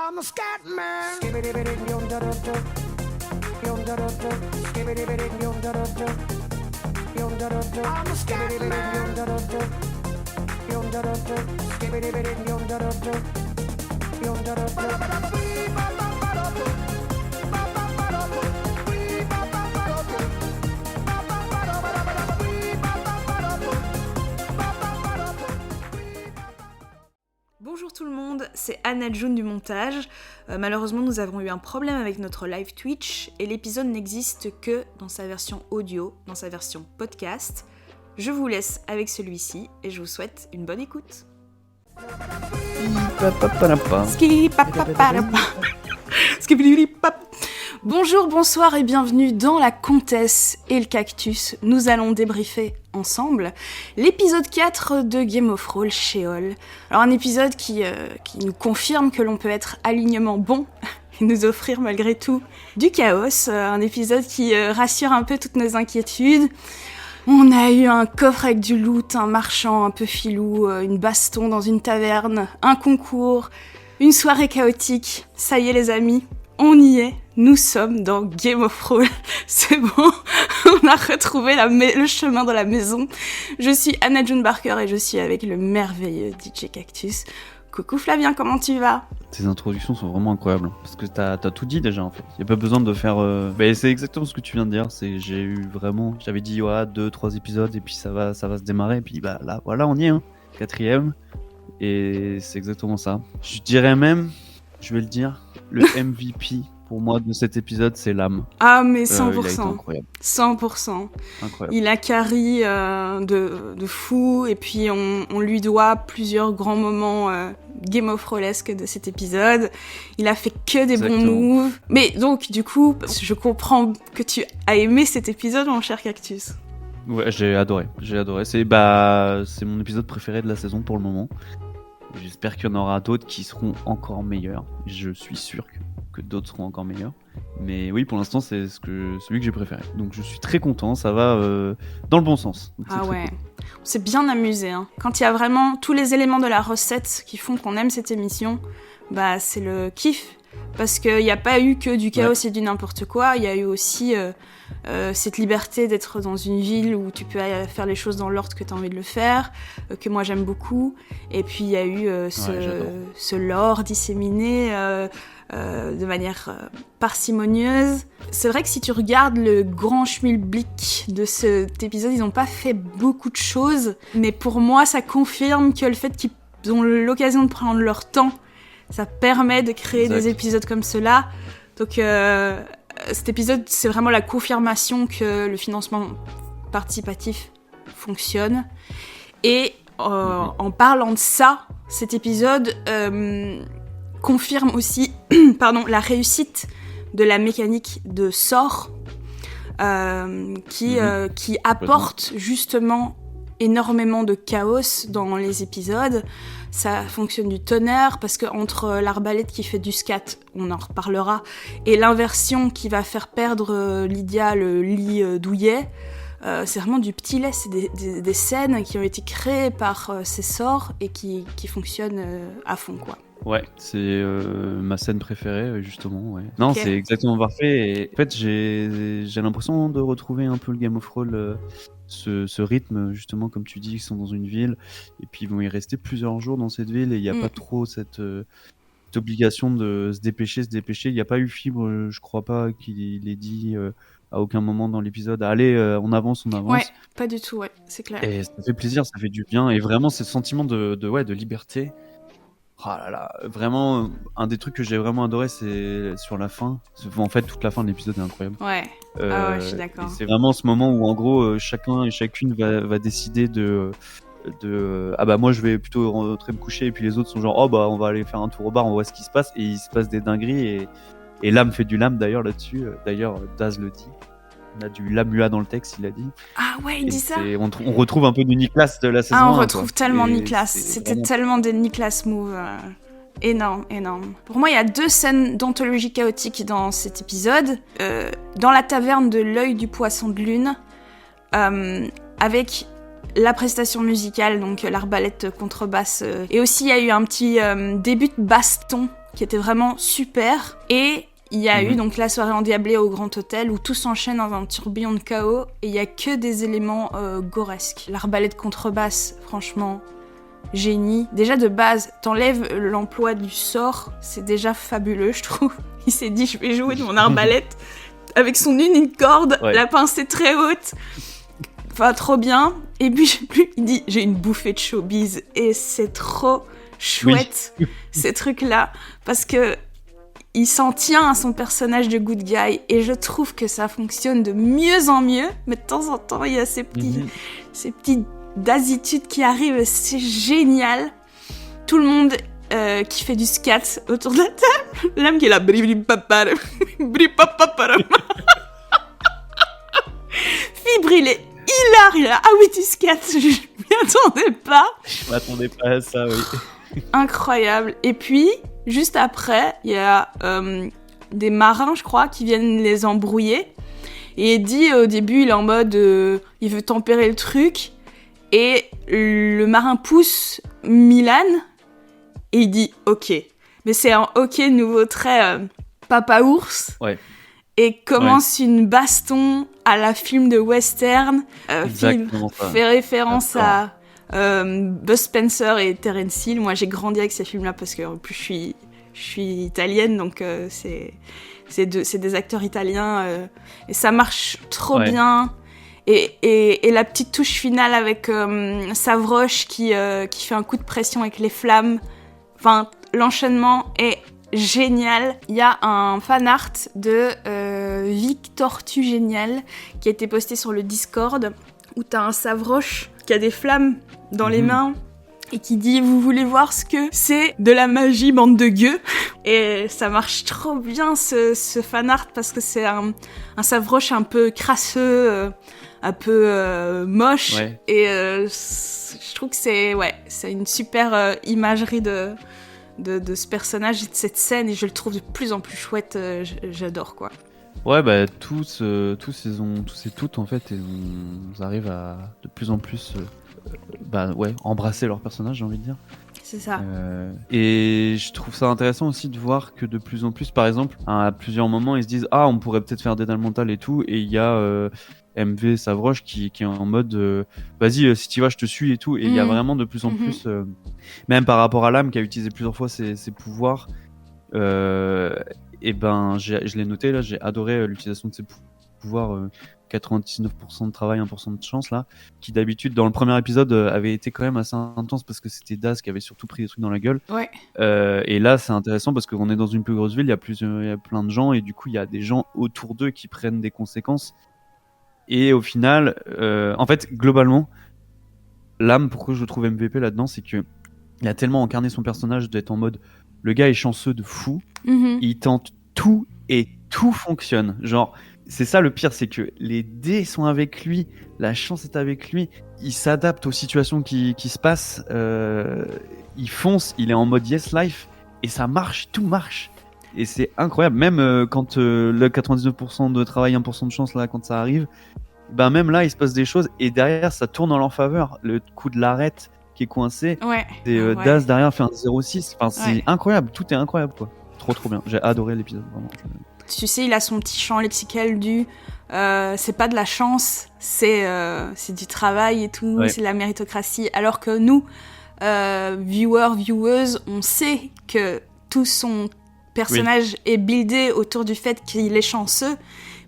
I'm a scat man. I'm a scat Bonjour tout le monde, c'est Anna June du montage. Malheureusement, nous avons eu un problème avec notre live Twitch et l'épisode n'existe que dans sa version audio, dans sa version podcast. Je vous laisse avec celui-ci et je vous souhaite une bonne écoute. Bonjour, bonsoir et bienvenue dans La Comtesse et le Cactus. Nous allons débriefer ensemble l'épisode 4 de Game of Thrones Sheol. Alors un épisode qui nous confirme que l'on peut être alignement bon et nous offrir malgré tout du chaos. Un épisode qui rassure un peu toutes nos inquiétudes. On a eu un coffre avec du loot, un marchand un peu filou, une baston dans une taverne, un concours, une soirée chaotique. Ça y est les amis, on y est. Nous sommes dans Game of Thrones. C'est bon, on a retrouvé le chemin de la maison. Je suis Anna June Barker et je suis avec le merveilleux DJ Cactus. Coucou Flavien, comment tu vas ? Tes introductions sont vraiment incroyables, parce que t'as tout dit déjà en fait. Y a pas besoin de faire... c'est exactement ce que tu viens de dire, j'avais dit 2-3 épisodes et puis ça va se démarrer, et puis là voilà on y est, hein. 4ème, et c'est exactement ça. Je dirais même, je vais le dire, le MVP pour moi de cet épisode c'est l'âme. Ah mais 100%, il a été incroyable. 100%. Incroyable. Il a carry de fou, et puis on lui doit plusieurs grands moments Game of Thronesque de cet épisode. Il a fait que des bons moves. Mais donc du coup, je comprends que tu as aimé cet épisode, mon cher Cactus. Ouais, j'ai adoré. C'est mon épisode préféré de la saison pour le moment. J'espère qu'il y en aura d'autres qui seront encore meilleurs. Je suis sûr que d'autres seront encore meilleurs. Mais oui, pour l'instant, c'est celui que j'ai préféré. Donc je suis très content, ça va dans le bon sens. Donc, ah ouais, on s'est bien amusé. Hein. Quand il y a vraiment tous les éléments de la recette qui font qu'on aime cette émission, c'est le kiff. Parce qu'il n'y a pas eu que du chaos et du n'importe quoi, il y a eu aussi cette liberté d'être dans une ville où tu peux faire les choses dans l'ordre que tu as envie de le faire, que moi j'aime beaucoup. Et puis il y a eu ce lore disséminé de manière parcimonieuse. C'est vrai que si tu regardes le grand schmilblick de cet épisode, ils n'ont pas fait beaucoup de choses, mais pour moi ça confirme que le fait qu'ils ont l'occasion de prendre leur temps, ça permet de créer des épisodes comme cela. Donc cet épisode, c'est vraiment la confirmation que le financement participatif fonctionne. Et en parlant de ça, cet épisode confirme aussi la réussite de la mécanique de sort qui apporte justement énormément de chaos dans les épisodes. Ça fonctionne du tonnerre, parce que entre l'arbalète qui fait du scat, on en reparlera, et l'inversion qui va faire perdre Lydia le lit douillet, c'est vraiment du petit lait. C'est des scènes qui ont été créées par ces sorts et qui fonctionnent à fond, quoi. Ouais, c'est ma scène préférée, justement. Ouais. Non, okay. C'est exactement parfait. Et en fait, j'ai l'impression de retrouver un peu le Game of Thrones, ce rythme, justement, comme tu dis, ils sont dans une ville, et puis ils vont y rester plusieurs jours dans cette ville, et il n'y a pas trop cette obligation de se dépêcher. Il n'y a pas eu Fibre, je crois pas qu'il ait dit à aucun moment dans l'épisode, allez, on avance. Ouais, pas du tout, ouais, c'est clair. Et ça fait plaisir, ça fait du bien, et vraiment, ce sentiment de liberté. Oh là là, vraiment, un des trucs que j'ai vraiment adoré, c'est sur la fin. En fait, toute la fin de l'épisode est incroyable. Ouais, je suis d'accord. C'est vraiment ce moment où, en gros, chacun et chacune va décider de moi je vais plutôt rentrer me coucher, et puis les autres sont genre on va aller faire un tour au bar, on voit ce qui se passe, et il se passe des dingueries, et l'âme fait du lame d'ailleurs là-dessus. D'ailleurs, Daz le dit. On a du Lamua dans le texte, il a dit. Ah ouais, il dit ça. On retrouve un peu du Nicolas de la saison 1. Ah, on retrouve tellement Nicolas. C'était vraiment... tellement des Nicolas moves. Énorme. Pour moi, il y a 2 scènes d'anthologie chaotique dans cet épisode. Dans la taverne de l'œil du poisson de lune, avec la prestation musicale, donc l'arbalète contrebasse. Et aussi, il y a eu un petit début de baston qui était vraiment super. Et il y a eu donc la soirée endiablée au Grand Hôtel où tout s'enchaîne dans un tourbillon de chaos et il y a que des éléments goresques. L'arbalète contrebasse, franchement, génie. Déjà de base, t'enlèves l'emploi du sort, c'est déjà fabuleux, je trouve. Il s'est dit, je vais jouer de mon arbalète avec son unique corde, la pincée très haute. Enfin, trop bien. Et puis, il dit, j'ai une bouffée de showbiz. Et c'est trop chouette, ces trucs-là. Parce que il s'en tient à son personnage de good guy. Et je trouve que ça fonctionne de mieux en mieux. Mais de temps en temps, il y a ces petites dasitudes qui arrivent. C'est génial. Tout le monde qui fait du scat autour de la table. L'âme qui est là. Fibre, il est hilar. Ah oui, du scat, je m'y attendais pas. Je m'attendais pas à ça, oui. Incroyable. Et puis, juste après, il y a des marins, je crois, qui viennent les embrouiller. Et il dit, au début, il est en mode, il veut tempérer le truc. Et le marin pousse Milan. Et il dit, ok. Mais c'est un ok nouveau trait papa ours. Ouais. Et commence une baston à la film de western. Film fait référence à Bud Spencer et Terence Hill. Moi, j'ai grandi avec ces films-là parce que en plus, je suis italienne, donc c'est des acteurs italiens. Et ça marche trop bien. Et la petite touche finale avec Savroche qui fait un coup de pression avec les flammes. Enfin, l'enchaînement est génial. Il y a un fan art de Vic Tortue Génial qui a été posté sur le Discord où t'as un Savroche qui a des flammes dans les mains et qui dit « Vous voulez voir ce que c'est de la magie, bande de gueux ?» Et ça marche trop bien ce fan art parce que c'est un Savroche un peu crasseux, un peu moche. Ouais. Et je trouve que c'est une super imagerie de ce personnage et de cette scène et je le trouve de plus en plus chouette, j'adore quoi. Ouais, bah tous et toutes en fait, ils arrivent à de plus en plus embrasser leur personnage, j'ai envie de dire. C'est ça. Et je trouve ça intéressant aussi de voir que de plus en plus, par exemple, à plusieurs moments, ils se disent on pourrait peut-être faire d'étal mental et tout, et il y a MV Savroche qui est en mode vas-y, si tu vas, je te suis et tout, et il y a vraiment de plus en plus, même par rapport à l'âme qui a utilisé plusieurs fois ses pouvoirs, et ben je l'ai noté là, j'ai adoré l'utilisation de ses pouvoirs. 99% de travail, 1% de chance là, qui d'habitude dans le premier épisode avait été quand même assez intense parce que c'était Daz qui avait surtout pris des trucs dans la gueule. Ouais. Et là c'est intéressant parce qu'on est dans une plus grosse ville, il y a plein de gens et du coup il y a des gens autour d'eux qui prennent des conséquences. Et au final, en fait globalement, l'âme, pourquoi je le trouve MVP là-dedans, c'est que il a tellement incarné son personnage d'être en mode le gars est chanceux de fou, il tente tout et tout fonctionne. Genre c'est ça le pire, c'est que les dés sont avec lui, la chance est avec lui, il s'adapte aux situations qui se passent, il fonce, il est en mode yes life, et ça marche, tout marche. Et c'est incroyable, même quand le 99% de travail, 1% de chance, là, quand ça arrive, ben même là, il se passe des choses, et derrière, ça tourne en leur faveur. Le coup de l'arête qui est coincé, et Daz derrière fait un 0-6, enfin, c'est incroyable, tout est incroyable, quoi. Trop bien, j'ai adoré l'épisode, vraiment. Tu sais, il a son petit champ lexical du c'est pas de la chance, c'est du travail et tout, c'est de la méritocratie. Alors que nous, viewers, on sait que tout son personnage est buildé autour du fait qu'il est chanceux,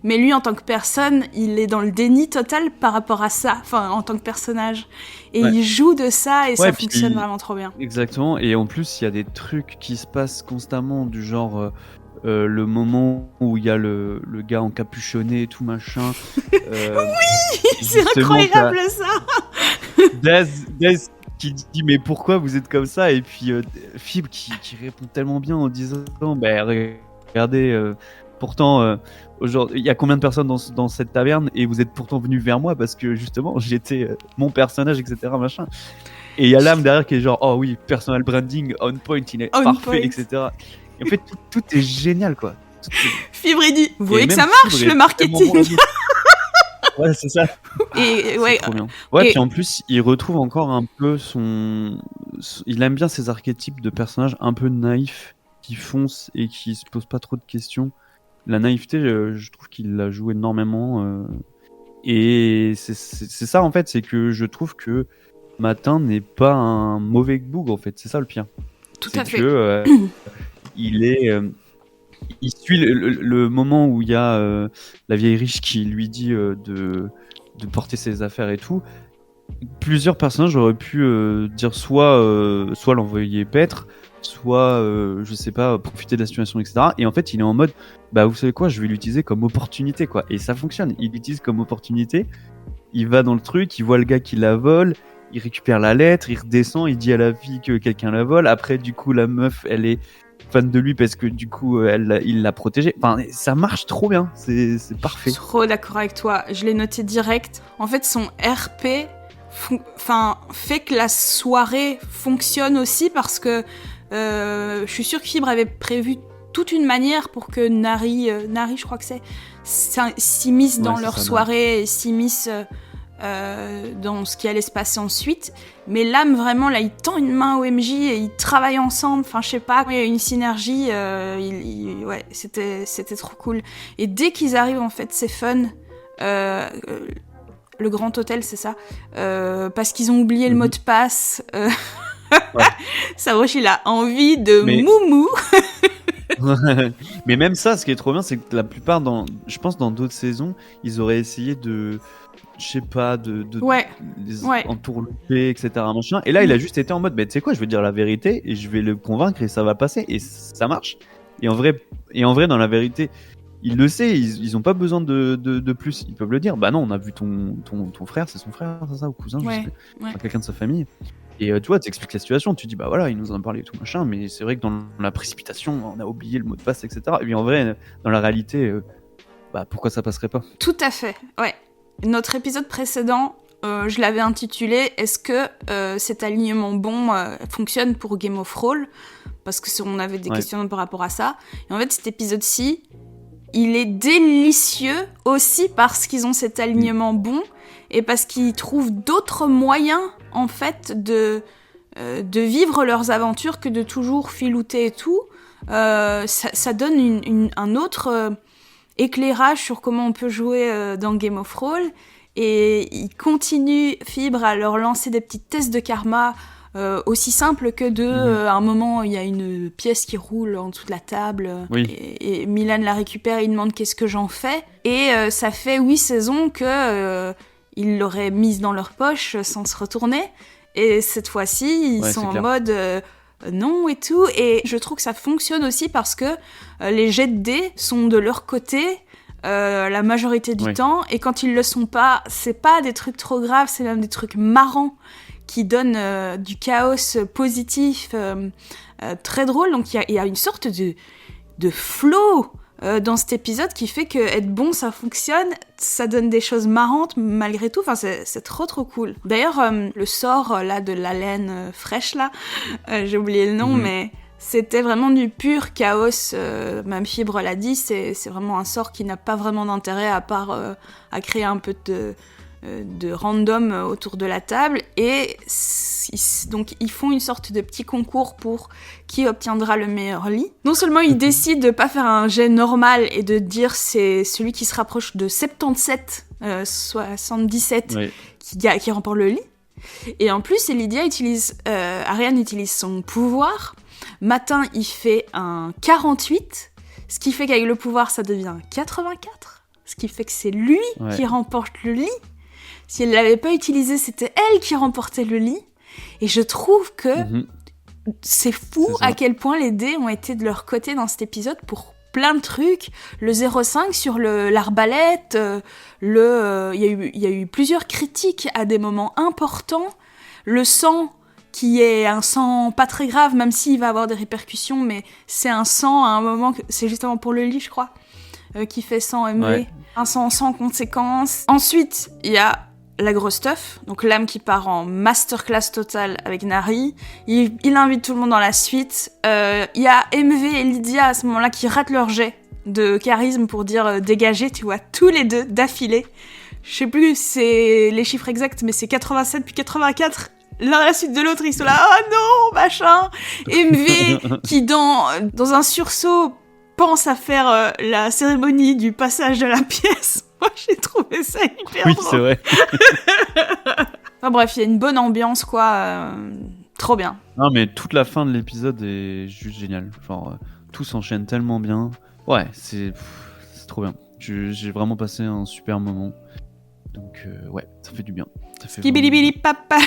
mais lui, en tant que personne, il est dans le déni total par rapport à ça, enfin, en tant que personnage. Et il joue de ça et ça fonctionne vraiment trop bien. Exactement, et en plus, il y a des trucs qui se passent constamment, du genre... le moment où il y a le gars encapuchonné et tout machin. Oui, c'est incroyable ça. Daz qui dit mais pourquoi vous êtes comme ça, et puis Fib qui répond tellement bien en disant regardez, pourtant aujourd'hui il y a combien de personnes dans cette taverne et vous êtes pourtant venus vers moi parce que justement j'étais mon personnage, etc. machin. Et il y a l'âme derrière qui est genre oh oui, personal branding on point, il est parfait, etc. Et en fait, tout est génial, quoi. Fibre, il dit, vous voyez que ça marche, le marketing. Ouais, c'est ça. Et c'est trop bien. Ouais, puis en plus, il retrouve encore un peu il aime bien ces archétypes de personnages un peu naïfs qui fonce et qui se pose pas trop de questions. La naïveté, je trouve qu'il la joue énormément. Et c'est ça en fait, c'est que je trouve que Matin n'est pas un mauvais bougre en fait, c'est ça le pire. Tout C'est à fait. que il suit le moment où il y a la vieille riche qui lui dit de porter ses affaires et tout. Plusieurs personnages auraient pu dire soit l'envoyer paître, soit je sais pas, profiter de la situation, etc. Et en fait il est en mode bah vous savez quoi, je vais l'utiliser comme opportunité quoi. Et ça fonctionne, il l'utilise comme opportunité, il va dans le truc, il voit le gars qui la vole, il récupère la lettre, il redescend, il dit à la fille que quelqu'un la vole. Après du coup la meuf elle est fan de lui parce que du coup il l'a protégée. Enfin ça marche trop bien, c'est parfait. Trop d'accord avec toi, je l'ai noté direct. En fait son RP fait que la soirée fonctionne aussi parce que je suis sûre que Fibre avait prévu toute une manière pour que Nari, je crois que s'immisce dans leur soirée et s'immisce dans ce qui allait se passer ensuite. Mais l'âme, vraiment, là, il tend une main au MJ et ils travaillent ensemble. Enfin, je sais pas, il y a une synergie. Ouais, c'était trop cool. Et dès qu'ils arrivent, en fait, c'est fun. Le Grand Hôtel, c'est ça. Parce qu'ils ont oublié le mot de passe. Ouais. Saroche, il a envie de moumou. Mais même ça, ce qui est trop bien, c'est que la plupart, je pense dans d'autres saisons, ils auraient essayé de, je sais pas, les entourlouper, etc. Machin. Et là, il a juste été en mode, tu sais quoi, je vais dire la vérité et je vais le convaincre et ça va passer. Et ça marche. Et en vrai, dans la vérité, il le sait, ils ont pas besoin de plus. Ils peuvent le dire. Bah non, on a vu ton frère, c'est son frère, c'est ça, ou cousin, je sais plus. Enfin, quelqu'un de sa famille. Et tu vois, t'expliques la situation, tu dis bah voilà, il nous en a parlé et tout machin, mais c'est vrai que dans la précipitation, on a oublié le mot de passe, etc. Et puis en vrai, dans la réalité, pourquoi ça passerait pas ? Tout à fait, ouais. Notre épisode précédent, je l'avais intitulé « Est-ce que cet alignement bon fonctionne pour Game of Thrones ?» Parce qu'on avait des questionnements par rapport à ça. Et en fait, cet épisode-ci, il est délicieux aussi parce qu'ils ont cet alignement bon et parce qu'ils trouvent d'autres moyens, en fait, de vivre leurs aventures que de toujours filouter et tout. Ça donne un autre éclairage sur comment on peut jouer dans Game of Thrones. Et ils continuent, Fibre, à leur lancer des petits tests de karma aussi simples que à un moment, il y a une pièce qui roule en dessous de la table et Milan la récupère et il demande qu'est-ce que j'en fais. Et ça fait 8 saisons que ils l'auraient mise dans leur poche sans se retourner. Et cette fois-ci, ils sont en mode non et tout. Et je trouve que ça fonctionne aussi parce que les jets de dés sont de leur côté la majorité du temps. Et quand ils le sont pas, c'est pas des trucs trop graves, c'est même des trucs marrants qui donnent du chaos positif très drôle. Donc il y a une sorte de flow dans cet épisode qui fait que être bon ça fonctionne, ça donne des choses marrantes malgré tout, enfin c'est trop cool. D'ailleurs le sort là de la laine fraîche là, j'ai oublié le nom mais c'était vraiment du pur chaos, même Fibre l'a dit, c'est vraiment un sort qui n'a pas vraiment d'intérêt à part à créer un peu de random autour de la table et donc ils font une sorte de petit concours pour qui obtiendra le meilleur lit. Non seulement ils décident de pas faire un jet normal et de dire c'est celui qui se rapproche de 77 qui remporte le lit, et en plus Ariane utilise son pouvoir. Matin il fait un 48, ce qui fait qu'avec le pouvoir ça devient 84, ce qui fait que c'est lui qui remporte le lit. Si elle ne l'avait pas utilisé, c'était elle qui remportait le lit. Et je trouve que c'est fou à quel point les dés ont été de leur côté dans cet épisode pour plein de trucs. Le 0,5 sur l'arbalète, il y a eu plusieurs critiques à des moments importants. Le sang, qui est un sang pas très grave, même s'il va avoir des répercussions, mais c'est un sang à un moment, c'est justement pour le lit, je crois, qui fait sang MV. Un sang sans conséquence. Ensuite, il y a la grosse stuff, donc l'âme qui part en masterclass totale avec Nari. Il invite tout le monde dans la suite. Il y a MV et Lydia à ce moment-là qui ratent leur jet de charisme pour dire dégager, tu vois, tous les deux d'affilée. Je sais plus c'est les chiffres exacts, mais c'est 87 puis 84. l'un à la suite de l'autre, ils sont là, oh non, machin. MV qui dans un sursaut pense à faire la cérémonie du passage de la pièce. Moi, j'ai trouvé ça hyper Oui, drôle. c'est vrai. Enfin bref, il y a une bonne ambiance, quoi. Trop bien. Non, mais toute la fin de l'épisode est juste géniale. Genre, tout s'enchaîne tellement bien. Ouais, c'est trop bien. J'ai vraiment passé un super moment. Donc, ouais, ça fait du bien. Ça fait vraiment du bien. Kibilibili papa.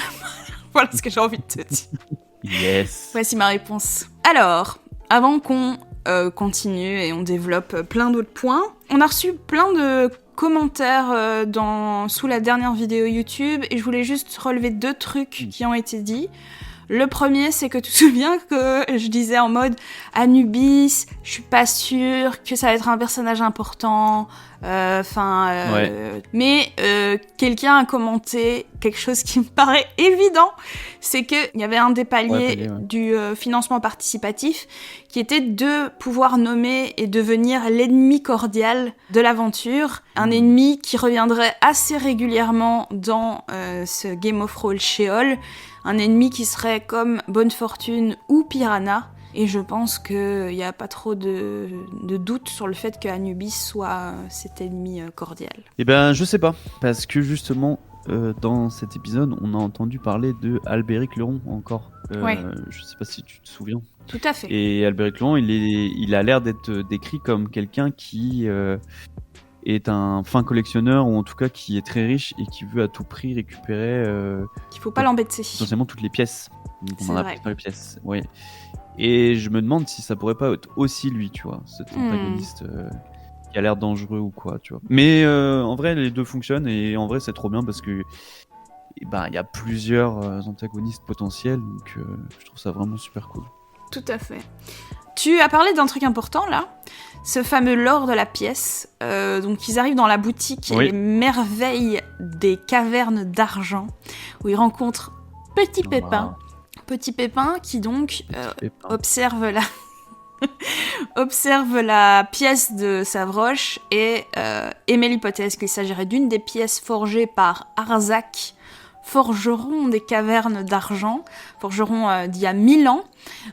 Voilà ce que j'ai envie de te dire. Yes. Voici ma réponse. Alors, avant qu'on continue et on développe plein d'autres points, on a reçu plein de commentaires sous la dernière vidéo YouTube et je voulais juste relever 2 trucs qui ont été dits. Le premier, c'est que tu te souviens que je disais en mode Anubis, je suis pas sûre que ça va être un personnage important. Mais quelqu'un a commenté quelque chose qui me paraît évident, c'est qu'il y avait un des paliers du financement participatif qui était de pouvoir nommer et devenir l'ennemi cordial de l'aventure, un ennemi qui reviendrait assez régulièrement dans ce Game of Roll Sheol, un ennemi qui serait comme Bonne Fortune ou Piranha. Et je pense qu'il n'y a pas trop de doute sur le fait que Anubis soit cet ennemi cordial. Eh ben, je sais pas, parce que justement, dans cet épisode, on a entendu parler de Albéric Leron encore. Ouais. Je sais pas si tu te souviens. Tout à fait. Et Albéric Leron, il a l'air d'être décrit comme quelqu'un qui est un fin collectionneur, ou en tout cas qui est très riche et qui veut à tout prix récupérer Qu'il faut pas l'embêter. potentiellement toutes les pièces. Donc, C'est on en a vrai. pris dans les pièces. Ouais. Et je me demande si ça pourrait pas être aussi lui, tu vois, cet antagoniste qui a l'air dangereux ou quoi, tu vois. Mais en vrai, les deux fonctionnent et en vrai, c'est trop bien parce que il y a plusieurs antagonistes potentiels, donc je trouve ça vraiment super cool. Tout à fait. Tu as parlé d'un truc important là, ce fameux lore de la pièce. Donc ils arrivent dans la boutique et les merveilles des cavernes d'argent, où ils rencontrent Petit Pépin. Petit Pépin qui donc observe la pièce de Savroche et émet l'hypothèse qu'il s'agirait d'une des pièces forgées par Arzak, forgeron des cavernes d'argent, forgeron d'il y a 1000 ans.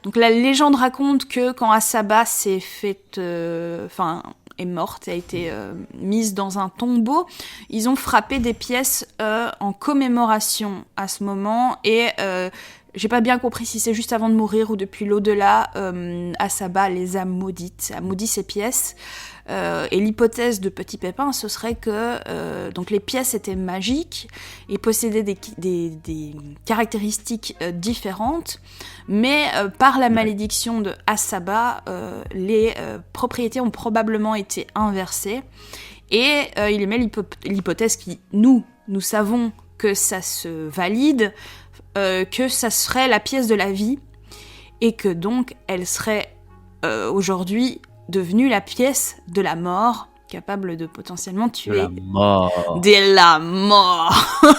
Donc la légende raconte que quand Asaba est morte, a été mise dans un tombeau, ils ont frappé des pièces en commémoration à ce moment et j'ai pas bien compris si c'est juste avant de mourir ou depuis l'au-delà, Asaba les a maudites, a maudit ces pièces. Et l'hypothèse de Petit Pépin, ce serait que donc les pièces étaient magiques et possédaient des caractéristiques différentes, mais par la malédiction de Asaba, les propriétés ont probablement été inversées. Et il émet l'hypothèse qui, nous savons que ça se valide, que ça serait la pièce de la vie, et que donc elle serait aujourd'hui devenue la pièce de la mort, capable de potentiellement tuer. De la mort. De la mort.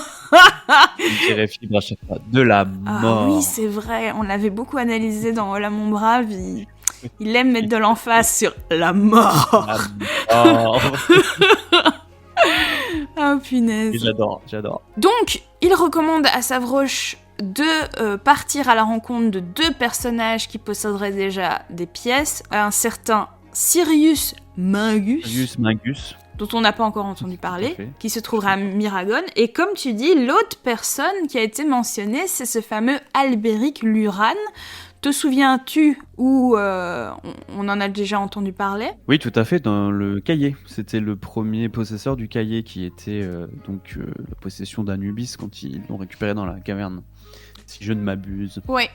Je dirais Fibre à chaque fois. De la mort. Ah oui, c'est vrai, on l'avait beaucoup analysé dans Hola mon brave, il aime mettre de l'emphase sur la mort. La mort. Oh punaise. J'adore. Donc, il recommande à Savroche de partir à la rencontre de 2 personnages qui posséderaient déjà des pièces, un certain Sirius Mingus, dont on n'a pas encore entendu parler, qui se trouvera à Miragon, et comme tu dis, l'autre personne qui a été mentionnée, c'est ce fameux Albéric Luran. Te souviens-tu où on en a déjà entendu parler ? Oui, tout à fait, dans le cahier. C'était le premier possesseur du cahier qui était la possession d'Anubis quand ils l'ont récupéré dans la caverne. Si je ne m'abuse. Ouais.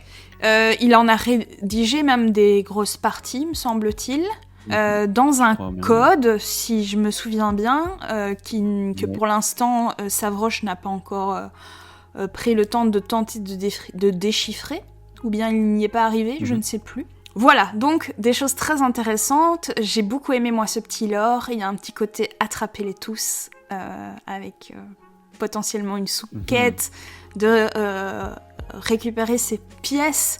Il en a rédigé même des grosses parties, me semble-t-il. Dans un code, si je me souviens bien, que pour l'instant, Savroche n'a pas encore pris le temps de tenter de déchiffrer. Ou bien il n'y est pas arrivé, je ne sais plus. Voilà, donc des choses très intéressantes. J'ai beaucoup aimé moi ce petit lore. Il y a un petit côté attrapez-les tous avec potentiellement une sous-quête, de récupérer ces pièces.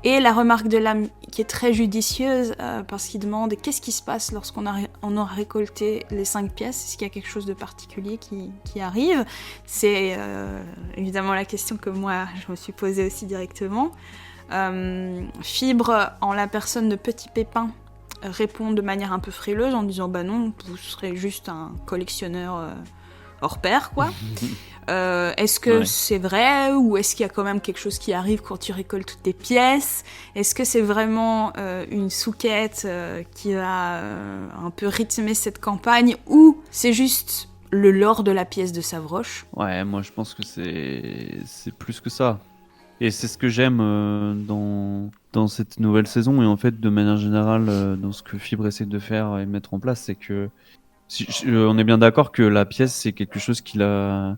Et la remarque de l'âme qui est très judicieuse, parce qu'il demande qu'est-ce qui se passe lorsqu'on on aura récolté les 5 pièces, est-ce qu'il y a quelque chose de particulier qui arrive? C'est évidemment la question que moi je me suis posée aussi directement. Fibre, en la personne de Petit Pépin, répond de manière un peu frileuse en disant bah non, vous serez juste un collectionneur hors pair, quoi. Est-ce que c'est vrai, ou est-ce qu'il y a quand même quelque chose qui arrive quand tu récoltes toutes tes pièces? Est-ce que c'est vraiment une sous-quête qui va un peu rythmer cette campagne, ou c'est juste le lore de la pièce de Savroche? Ouais, moi je pense que c'est plus que ça. Et c'est ce que j'aime dans cette nouvelle saison, et en fait de manière générale dans ce que Fibre essaie de faire et mettre en place, c'est que on est bien d'accord que la pièce c'est quelque chose qu'il a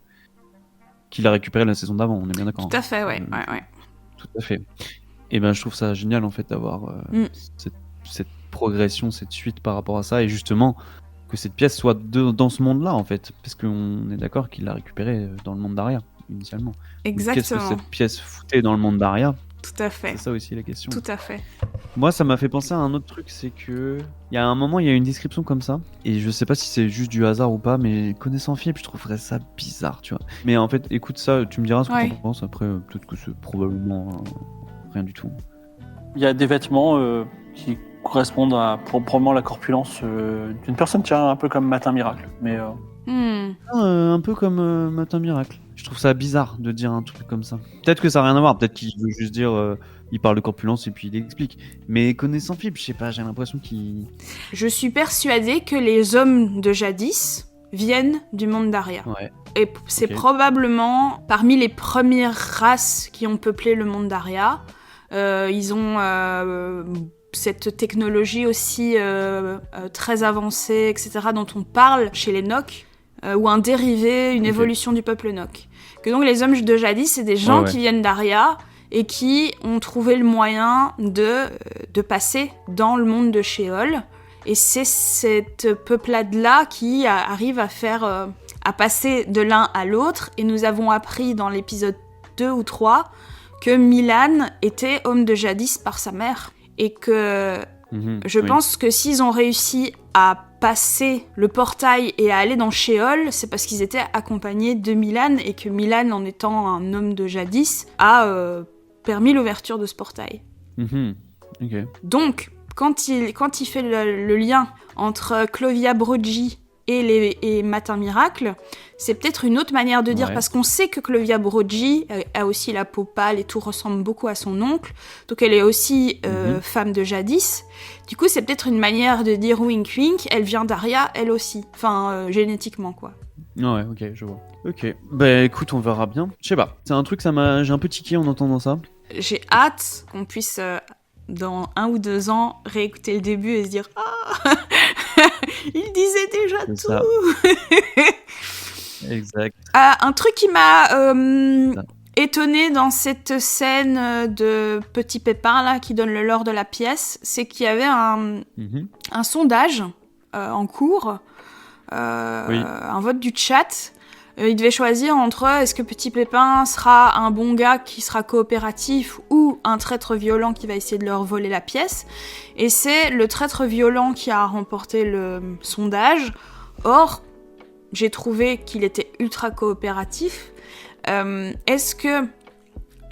récupéré la saison d'avant, on est bien d'accord. Tout à fait, ouais. Tout à fait. Et ben je trouve ça génial en fait d'avoir cette progression, cette suite par rapport à ça, et justement que cette pièce soit dans ce monde-là en fait, parce qu'on est d'accord qu'il l'a récupérée dans le monde d'Aria initialement. Exactement. Qu'est-ce que cette pièce foutait dans le monde d'Aria? Tout à fait. C'est ça aussi la question. Tout à fait. Moi, ça m'a fait penser à un autre truc, c'est que il y a un moment, il y a une description comme ça, et je sais pas si c'est juste du hasard ou pas, mais connaissant Philippe, je trouverais ça bizarre, tu vois. Mais en fait, écoute ça, tu me diras ce que tu en penses. Après, peut-être que c'est probablement rien du tout. Il y a des vêtements qui correspondent à probablement la corpulence d'une personne, tiens, un peu comme Matin Miracle, mais un peu comme Matin Miracle. Je trouve ça bizarre de dire un truc comme ça. Peut-être que ça n'a rien à voir, peut-être qu'il veut juste dire il parle de corpulence et puis il explique. Mais connaissant Philippe, je sais pas, j'ai l'impression qu'il... Je suis persuadée que les hommes de jadis viennent du monde d'Aria. Ouais. Et c'est probablement parmi les premières races qui ont peuplé le monde d'Aria. Ils ont cette technologie aussi très avancée, etc., dont on parle chez les Nocs, ou un dérivé, une évolution du peuple Noc. Que donc les hommes de jadis, c'est des gens qui viennent d'Aria et qui ont trouvé le moyen de passer dans le monde de Sheol. Et c'est cette peuplade-là qui arrive à faire à passer de l'un à l'autre. Et nous avons appris dans l'épisode 2 ou 3 que Milan était homme de jadis par sa mère. Et que je pense que s'ils ont réussi à passer le portail et à aller dans Sheol, c'est parce qu'ils étaient accompagnés de Milan, et que Milan, en étant un homme de jadis, a permis l'ouverture de ce portail. Okay. Donc, quand il fait le lien entre Clovia Brogi et Matin Miracle, c'est peut-être une autre manière de dire, parce qu'on sait que Clovia Brogi a aussi la peau pâle et tout, ressemble beaucoup à son oncle, donc elle est aussi femme de jadis. Du coup, c'est peut-être une manière de dire wink wink, elle vient d'Aria, elle aussi, enfin génétiquement quoi. Ouais, ok, je vois. Ok, bah écoute, on verra bien. Je sais pas, c'est un truc, j'ai un peu tiqué en entendant ça. J'ai hâte qu'on puisse, dans 1 ou 2 ans, réécouter le début et se dire « Ah, il disait déjà C'est tout !» Exact. Un truc qui m'a étonnée dans cette scène de Petit Pépin, là, qui donne le lore de la pièce, c'est qu'il y avait un sondage en cours, un vote du chat. Il devait choisir entre est-ce que Petit Pépin sera un bon gars qui sera coopératif ou un traître violent qui va essayer de leur voler la pièce. Et c'est le traître violent qui a remporté le sondage. Or, j'ai trouvé qu'il était ultra coopératif. Est-ce que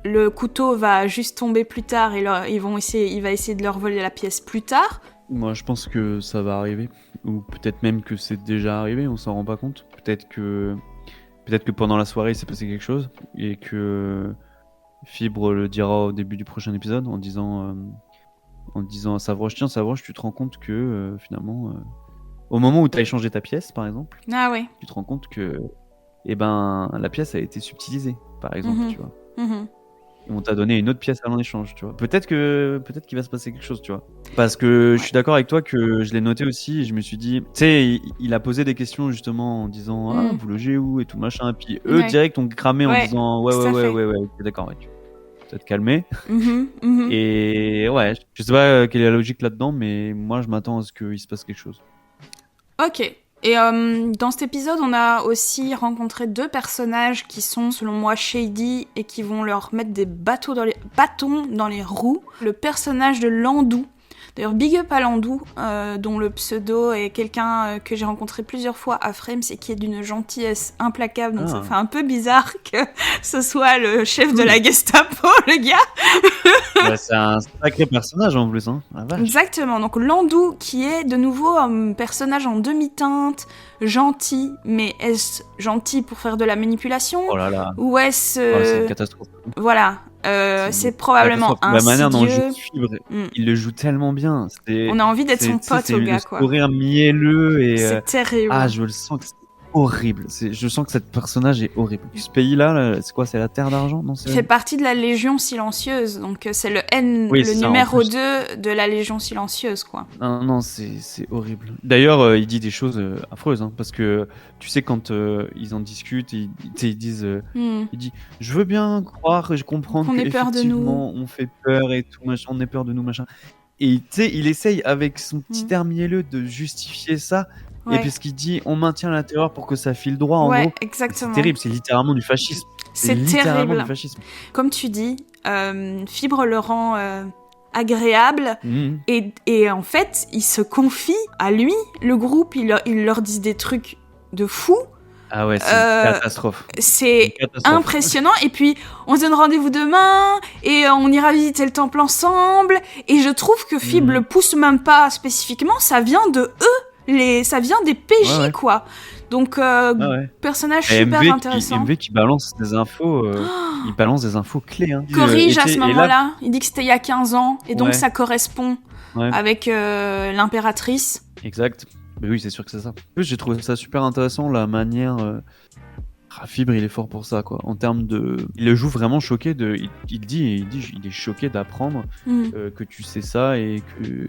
le couteau va juste tomber plus tard et il va essayer de leur voler la pièce plus tard? Moi, je pense que ça va arriver. Ou peut-être même que c'est déjà arrivé, on s'en rend pas compte. Peut-être que pendant la soirée, il s'est passé quelque chose et que Fibre le dira au début du prochain épisode en disant à Savroche, tiens Savroche, tu te rends compte que finalement, au moment où tu as échangé ta pièce, par exemple, tu te rends compte que la pièce a été subtilisée, par exemple, tu vois. On t'a donné une autre pièce à l'échange, tu vois. Peut-être qu'il va se passer quelque chose, tu vois. Parce que je suis d'accord avec toi que je l'ai noté aussi et je me suis dit, tu sais, il a posé des questions justement en disant ah, vous logez où et tout machin. Et puis eux direct ont cramé en disant ouais, d'accord, tu vas te calmer. Et ouais, je sais pas quelle est la logique là-dedans, mais moi je m'attends à ce qu'il se passe quelque chose. Ok. Et dans cet épisode, on a aussi rencontré 2 personnages qui sont, selon moi, shady et qui vont leur mettre des bâtons dans les roues. Le personnage de Landou. D'ailleurs, big up à Landou, dont le pseudo est quelqu'un que j'ai rencontré plusieurs fois à Frames et qui est d'une gentillesse implacable. Donc ça fait un peu bizarre que ce soit le chef de la Gestapo, le gars. Ouais, c'est un sacré personnage en plus, hein. La vache. Exactement. Donc Landou, qui est de nouveau un personnage en demi-teinte, gentil, mais est-ce gentil pour faire de la manipulation ? Oh là là. Ou est-ce... C'est une catastrophe. Voilà. C'est probablement La manière dont insidieux. il joue Fibre, il le joue tellement bien. On a envie d'être son pote au gars, quoi. C'est le sourire mielleux et... C'est terrible. Ah, je le sens que c'est horrible. Je sens que ce personnage est horrible. Ce pays-là, c'est quoi ? C'est la Terre d'Argent ? Non, Il fait partie de la Légion Silencieuse, donc c'est le numéro 2 de la Légion Silencieuse, quoi. Non, c'est horrible. D'ailleurs, il dit des choses affreuses, hein, parce que tu sais, quand ils en discutent, ils disent, il dit, je veux bien croire et je comprends qu'on ait peur de nous. On fait peur et tout, machin, on ait peur de nous, machin. Et tu sais, il essaye avec son petit air mielleux de justifier ça. Ouais. Et puis ce qu'il dit, on maintient la terreur pour que ça file droit, en gros. Exactement. C'est terrible, c'est littéralement du fascisme. C'est littéralement terrible. du fascisme. Comme tu dis, Fibre le rend agréable et en fait, il se confie à lui. Le groupe, il leur dit des trucs de fou. Ah ouais, c'est une catastrophe. C'est impressionnant. Et puis, on se donne rendez-vous demain et on ira visiter le temple ensemble. Et je trouve que Fibre le pousse même pas spécifiquement. Ça vient de eux. Ça vient des PJ, quoi. Donc, personnage super intéressant. MV qui balance des infos, il balance des infos clés. Hein. Corrige à ce moment-là. Il dit que c'était il y a 15 ans. Et donc, ça correspond avec l'impératrice. Exact. Mais oui, c'est sûr que c'est ça. En plus, j'ai trouvé ça super intéressant, la manière... Fibre, il est fort pour ça, quoi. En termes de... Il le joue vraiment choqué de... Il dit, il est choqué d'apprendre que tu sais ça et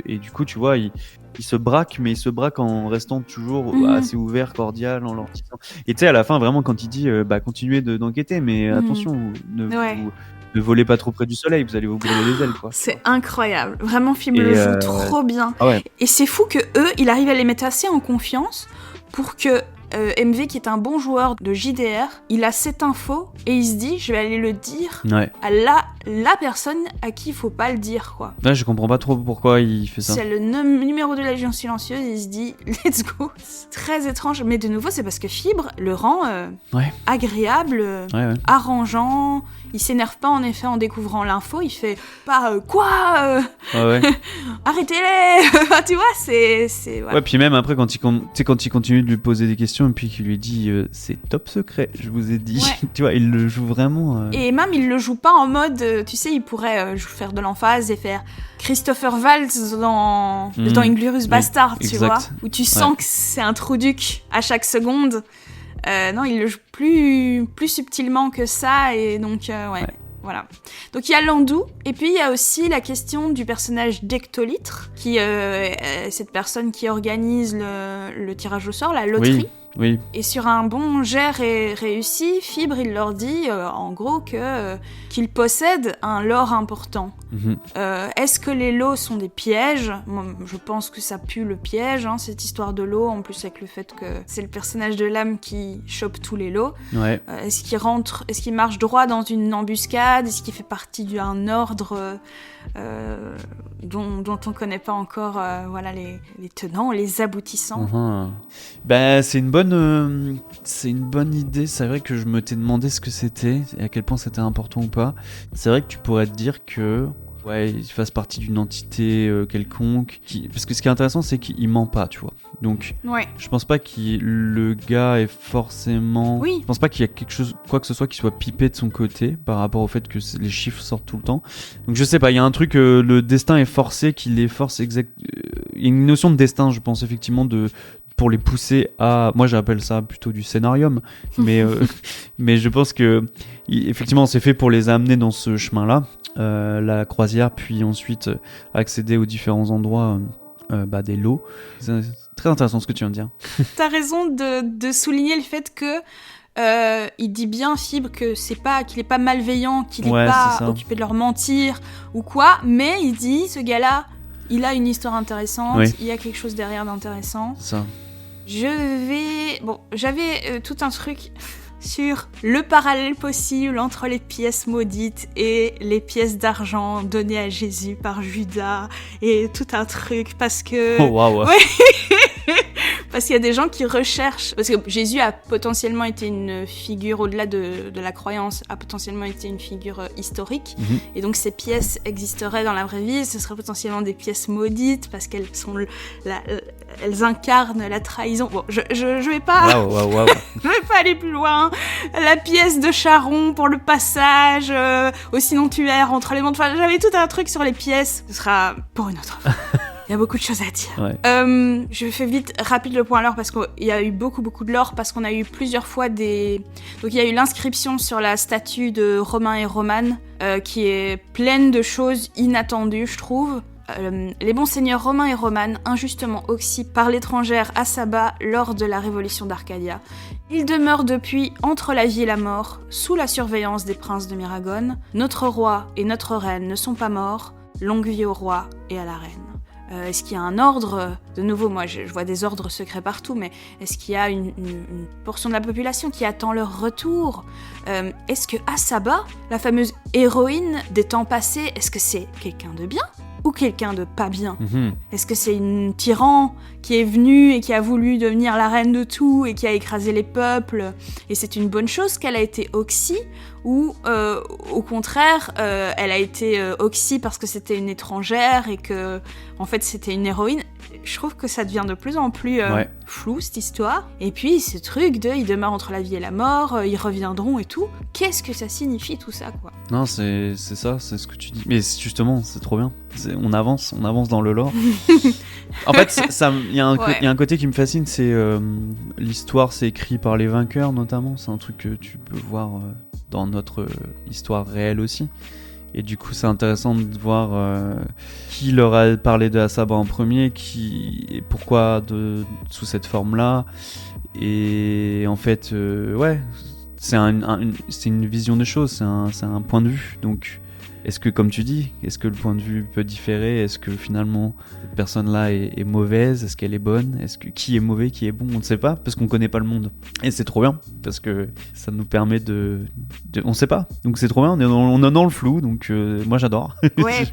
du coup, tu vois, il se braque, mais il se braque en restant toujours assez ouvert, cordial, en leur disant... Et tu sais, à la fin, vraiment, quand il dit, continuez d'enquêter, mais attention, ne volez pas trop près du soleil, vous allez vous brûler les ailes, quoi. C'est incroyable. Vraiment, Fibre le joue trop bien. Ah ouais. Et c'est fou que il arrive à les mettre assez en confiance pour que MV, qui est un bon joueur de JDR, il a cette info et il se dit, je vais aller le dire à la personne à qui il faut pas le dire, quoi. Ouais, je comprends pas trop pourquoi il fait ça. C'est le numéro de la Légion Silencieuse, il se dit, let's go. C'est très étrange, mais de nouveau, c'est parce que Fibre le rend agréable, arrangeant. Il s'énerve pas, en effet, en découvrant l'info. Il fait pas quoi arrêtez-les. Tu vois, c'est ouais, puis même après, quand il continue de lui poser des questions et puis qu'il lui dit c'est top secret, je vous ai dit. Tu vois, il le joue vraiment. Et même, il le joue pas en mode, tu sais, il pourrait faire de l'emphase et faire Christopher Waltz dans Inglourious Bastard, tu vois, où tu sens que c'est un trou duc à chaque seconde. Non, il le joue plus subtilement que ça, et donc, voilà. Donc, il y a Landou, et puis il y a aussi la question du personnage d'Ectolitre, qui est cette personne qui organise le tirage au sort, la loterie. Oui. Et sur un bon jet réussi, Fibre, il leur dit, en gros, qu'ils possèdent un lore important. Est-ce que les lots sont des pièges ? Moi, je pense que ça pue le piège, hein, cette histoire de lots, en plus avec le fait que c'est le personnage de l'âme qui chope tous les lots. Est-ce qu'il marche droit dans une embuscade ? Est-ce qu'il fait partie d'un ordre dont on ne connaît pas encore les tenants, les aboutissants ? C'est une bonne idée. C'est vrai que je me t'ai demandé ce que c'était et à quel point c'était important ou pas. C'est vrai que tu pourrais te dire que il fasse partie d'une entité quelconque. Parce que ce qui est intéressant, c'est qu'il ment pas, tu vois. Donc, je pense pas que le gars est forcément... Je pense pas qu'il y a quoi que ce soit qui soit pipé de son côté par rapport au fait que les chiffres sortent tout le temps. Donc, je sais pas, il y a un truc, le destin est forcé, qu'il les force il y a une notion de destin, je pense, effectivement, pour les pousser à... Moi, j'appelle ça plutôt du scénarium. Mais je pense que, effectivement, c'est fait pour les amener dans ce chemin-là. La croisière, puis ensuite accéder aux différents endroits des lots. C'est très intéressant ce que tu viens de dire. T'as raison de souligner le fait que il dit bien, Fibre, qu'il est pas malveillant, qu'il est pas occupé de leur mentir ou quoi, mais il dit, ce gars-là, il a une histoire intéressante, il y a quelque chose derrière d'intéressant. Ça. J'avais tout un truc sur le parallèle possible entre les pièces maudites et les pièces d'argent données à Jésus par Judas et tout un truc parce que... Oh waouh. Ouais. Parce qu'il y a des gens qui recherchent... Parce que Jésus a potentiellement été une figure, au-delà de la croyance, a potentiellement été une figure historique. Mhm. Et donc ces pièces existeraient dans la vraie vie, ce seraient potentiellement des pièces maudites parce qu'elles sont elles incarnent la trahison. Bon, je vais pas... Waouh. Je vais pas aller plus loin. La pièce de Charon pour le passage au cimetière entre les mondes. Enfin, j'avais tout un truc sur les pièces. Ce sera pour une autre fois. Il y a beaucoup de choses à dire. Ouais. Je fais vite, rapide le point lore parce qu'il y a eu beaucoup de lore parce qu'on a eu plusieurs fois des... Donc il y a eu l'inscription sur la statue de Romain et Romane qui est pleine de choses inattendues, je trouve. Les bons seigneurs Romain et Romane, injustement oxy par l'étrangère Assaba lors de la révolution d'Arcadia. Ils demeurent depuis entre la vie et la mort, sous la surveillance des princes de Miragone. Notre roi et notre reine ne sont pas morts, longue vie au roi et à la reine. Est-ce qu'il y a un ordre ? De nouveau, moi je vois des ordres secrets partout, mais est-ce qu'il y a une portion de la population qui attend leur retour ? Est-ce que Assaba, la fameuse héroïne des temps passés, est-ce que c'est quelqu'un de bien ? Ou quelqu'un de pas bien ? Est-ce que c'est une tyran qui est venue et qui a voulu devenir la reine de tout et qui a écrasé les peuples et c'est une bonne chose qu'elle a été oxy ? Ou au contraire, elle a été oxy parce que c'était une étrangère et que en fait c'était une héroïne ? Je trouve que ça devient de plus en plus flou cette histoire. Et puis ce truc de ils demeurent entre la vie et la mort, ils reviendront et tout. Qu'est-ce que ça signifie tout ça quoi ? Non, c'est ça, c'est ce que tu dis. Mais justement, c'est trop bien. On avance dans le lore. En fait, il y a un côté qui me fascine, c'est l'histoire, c'est écrit par les vainqueurs notamment. C'est un truc que tu peux voir dans notre histoire réelle aussi. Et du coup, c'est intéressant de voir qui leur a parlé de Assaba en premier, et pourquoi sous cette forme-là. Et en fait, c'est une vision des choses, c'est un point de vue. Donc, est-ce que, comme tu dis, est-ce que le point de vue peut différer ? Est-ce que finalement, cette personne-là est mauvaise ? Est-ce qu'elle est bonne ? Qui est mauvais, qui est bon ? On ne sait pas, parce qu'on ne connaît pas le monde. Et c'est trop bien, parce que ça nous permet on ne sait pas. Donc c'est trop bien, on est dans le flou, donc moi j'adore. Ouais.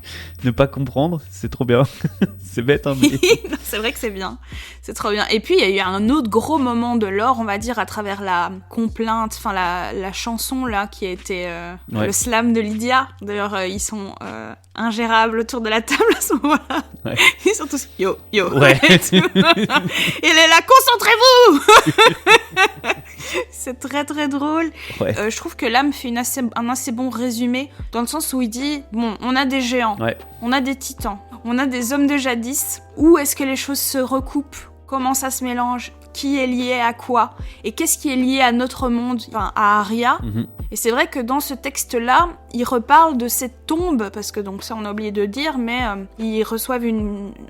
Ne pas comprendre, c'est trop bien. C'est bête, hein, mais... Non, c'est vrai que c'est bien. C'est trop bien. Et puis, il y a eu un autre gros moment de lore, on va dire, à travers la complainte, enfin la chanson, là, qui a été le slam de Lydia. D'ailleurs, ils sont ingérables autour de la table à ce moment-là. Ouais. Ils sont tous yo. Ouais. Et elle est là, concentrez-vous. C'est très très drôle. Ouais. Je trouve que l'âme fait un assez bon résumé, dans le sens où il dit, bon, on a des géants, on a des titans, on a des hommes de jadis. Où est-ce que les choses se recoupent ? Comment ça se mélange ? Qui est lié à quoi ? Et qu'est-ce qui est lié à notre monde, enfin à Aria ? Et c'est vrai que dans ce texte-là, il reparle de cette tombe, parce que donc ça on a oublié de dire, mais ils reçoivent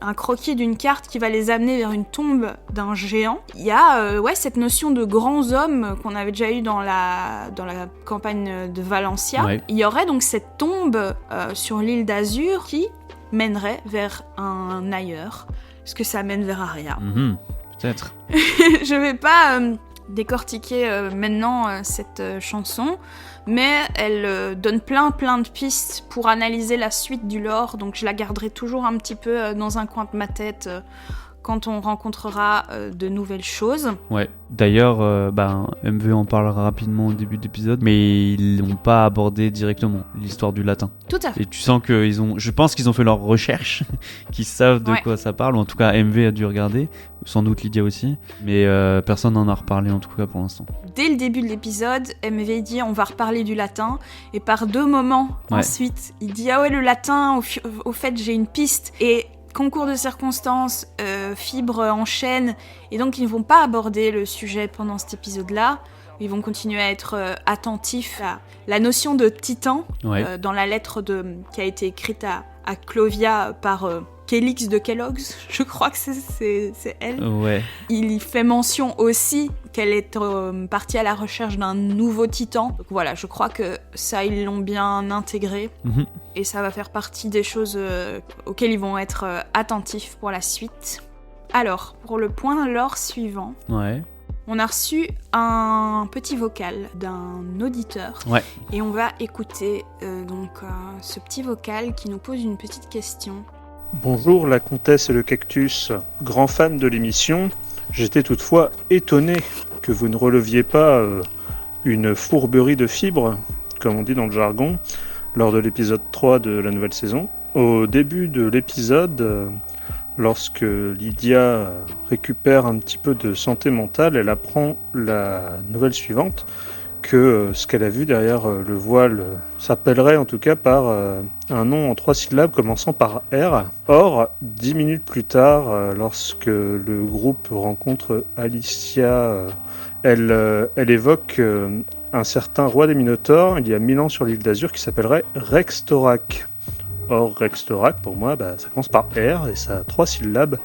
un croquis d'une carte qui va les amener vers une tombe d'un géant. Il y a cette notion de grands hommes qu'on avait déjà eu dans la campagne de Valencia. Ouais. Il y aurait donc cette tombe sur l'île d'Azur qui mènerait vers un ailleurs. Est-ce que ça mène vers Aria ? Peut-être. Je vais pas décortiquer maintenant cette chanson, mais elle donne plein de pistes pour analyser la suite du lore, donc je la garderai toujours un petit peu dans un coin de ma tête quand on rencontrera de nouvelles choses. Ouais. D'ailleurs, MV en parlera rapidement au début de l'épisode, mais ils n'ont pas abordé directement l'histoire du latin. Tout à fait. Et tu sens je pense qu'ils ont fait leur recherche, qu'ils savent de quoi ça parle, ou en tout cas MV a dû regarder, sans doute Lydia aussi, mais personne n'en a reparlé en tout cas pour l'instant. Dès le début de l'épisode, MV dit on va reparler du latin, et par 2 moments ensuite, il dit le latin, au fait j'ai une piste, et concours de circonstances, Fibre enchaîne, et donc ils ne vont pas aborder le sujet pendant cet épisode-là. Ils vont continuer à être attentifs à la notion de titan dans la lettre qui a été écrite à Clovia par Kélix de Kellogg's, je crois que c'est elle. Ouais. Il y fait mention aussi qu'elle est partie à la recherche d'un nouveau titan. Donc voilà, je crois que ça, ils l'ont bien intégré. Et ça va faire partie des choses auxquelles ils vont être attentifs pour la suite. Alors, pour le point lore suivant, Ouais. on a reçu un petit vocal d'un auditeur. Ouais. Et on va écouter ce petit vocal qui nous pose une petite question. Bonjour la comtesse et le cactus, grand fan de l'émission. J'étais toutefois étonné que vous ne releviez pas une fourberie de fibres, comme on dit dans le jargon, lors de l'épisode 3 de la nouvelle saison. Au début de l'épisode, lorsque Lydia récupère un petit peu de santé mentale, elle apprend la nouvelle suivante, que ce qu'elle a vu derrière le voile s'appellerait en tout cas par un nom en 3 syllabes commençant par R. Or, 10 minutes plus tard, lorsque le groupe rencontre Alicia, elle évoque un certain roi des Minotaures, il y a 1000 ans sur l'île d'Azur, qui s'appellerait Rex Torak. Or, Rex Torak, pour moi, ça commence par R et ça a 3 syllabes.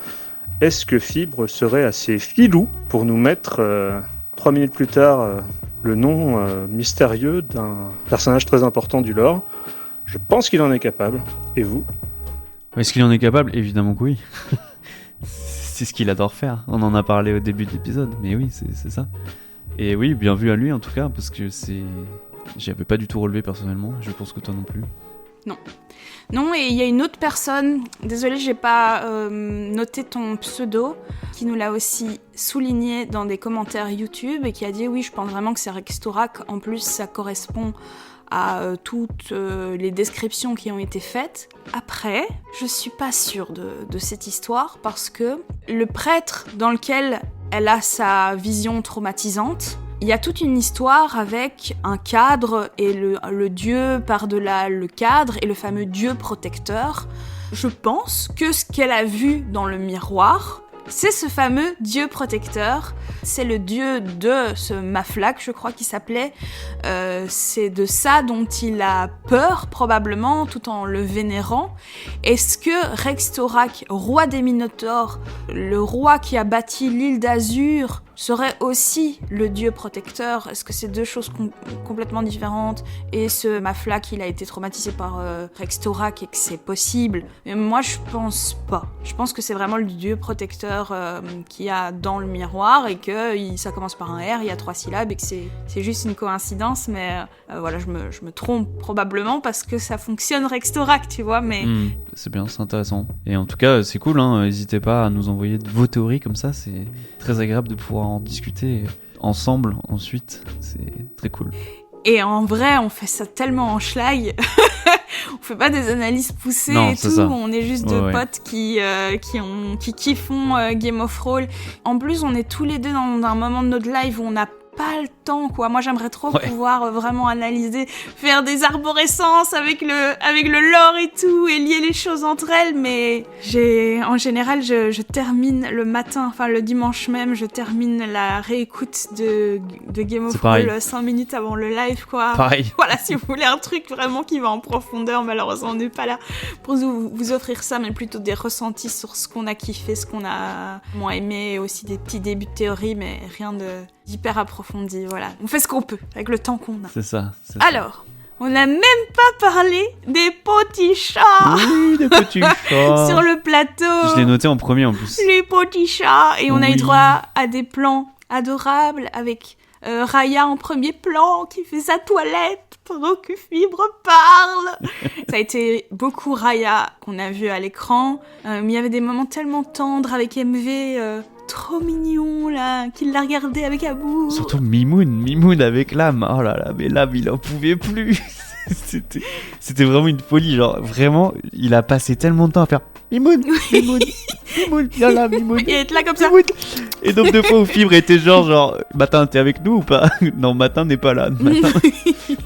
Est-ce que Fibre serait assez filou pour nous mettre 3 minutes plus tard le nom mystérieux d'un personnage très important du lore? Je pense qu'il en est capable. Et vous? Est-ce qu'il en est capable? Évidemment que oui. C'est ce qu'il adore faire. On en a parlé au début de l'épisode, mais oui, c'est ça. Et oui, bien vu à lui en tout cas, parce que j'avais pas du tout relevé personnellement. Je pense que toi non plus. Non, et il y a une autre personne, désolée, j'ai pas noté ton pseudo, qui nous l'a aussi souligné dans des commentaires YouTube et qui a dit oui, je pense vraiment que c'est Rex Torak. En plus, ça correspond à toutes les descriptions qui ont été faites. Après, je suis pas sûre de cette histoire parce que le prêtre dans lequel elle a sa vision traumatisante, il y a toute une histoire avec un cadre et le dieu par-delà le cadre et le fameux dieu protecteur. Je pense que ce qu'elle a vu dans le miroir, c'est ce fameux dieu protecteur. C'est le dieu de ce Maflak, je crois qu'il s'appelait. C'est de ça dont il a peur, probablement, tout en le vénérant. Est-ce que Rex Torak, roi des Minotaures, le roi qui a bâti l'île d'Azur, serait aussi le dieu protecteur? Est-ce que c'est deux choses complètement différentes? Et ce Maflak, il a été traumatisé par Rex Torak et que c'est possible? Mais moi, je pense pas. Je pense que c'est vraiment le dieu protecteur qu'il y a dans le miroir et que ça commence par un R, il y a 3 syllabes et que c'est juste une coïncidence. Mais voilà, je me trompe probablement parce que ça fonctionne Rex Torak, tu vois. Mais c'est bien, c'est intéressant. Et en tout cas, c'est cool, hein. N'hésitez pas à nous envoyer vos théories comme ça. C'est très agréable de pouvoir en discuter ensemble ensuite. C'est très cool. Et en vrai, on fait ça tellement en schlag. On fait pas des analyses poussées non, et tout. Ça. On est juste deux potes qui kiffont Game of Thrones. En plus, on est tous les deux dans un moment de notre live où on n'a pas le temps, quoi. Moi, j'aimerais trop pouvoir vraiment analyser, faire des arborescences avec le lore et tout, et lier les choses entre elles, mais en général, je termine le matin, enfin le dimanche même, je termine la réécoute de Game of Thrones 5 minutes avant le live, quoi. Pareil. Voilà, si vous voulez un truc vraiment qui va en profondeur, malheureusement, on n'est pas là pour vous offrir ça, mais plutôt des ressentis sur ce qu'on a kiffé, ce qu'on a moins aimé, et aussi des petits débuts de théorie, mais rien d'hyper approfondi, voilà. On fait ce qu'on peut, avec le temps qu'on a. C'est ça. Alors, on n'a même pas parlé des petits chats. Oui, des petits chats. Sur le plateau. Je l'ai noté en premier en plus. Les petits chats. Et on a eu droit à des plans adorables avec Raya en premier plan qui fait sa toilette pendant que Fibre parle. Ça a été beaucoup Raya qu'on a vu à l'écran. Mais il y avait des moments tellement tendres avec MV... trop mignon là, qu'il l'a regardé avec amour. Surtout Mimoun avec l'âme. Oh là là, mais l'âme il en pouvait plus. C'était vraiment une folie, genre vraiment, il a passé tellement de temps à faire Mimoun, viens là, Mimoun. Et être là comme ça. Et donc deux fois où Fibre était genre, Matin t'es avec nous ou pas? Non, Matin n'est pas là.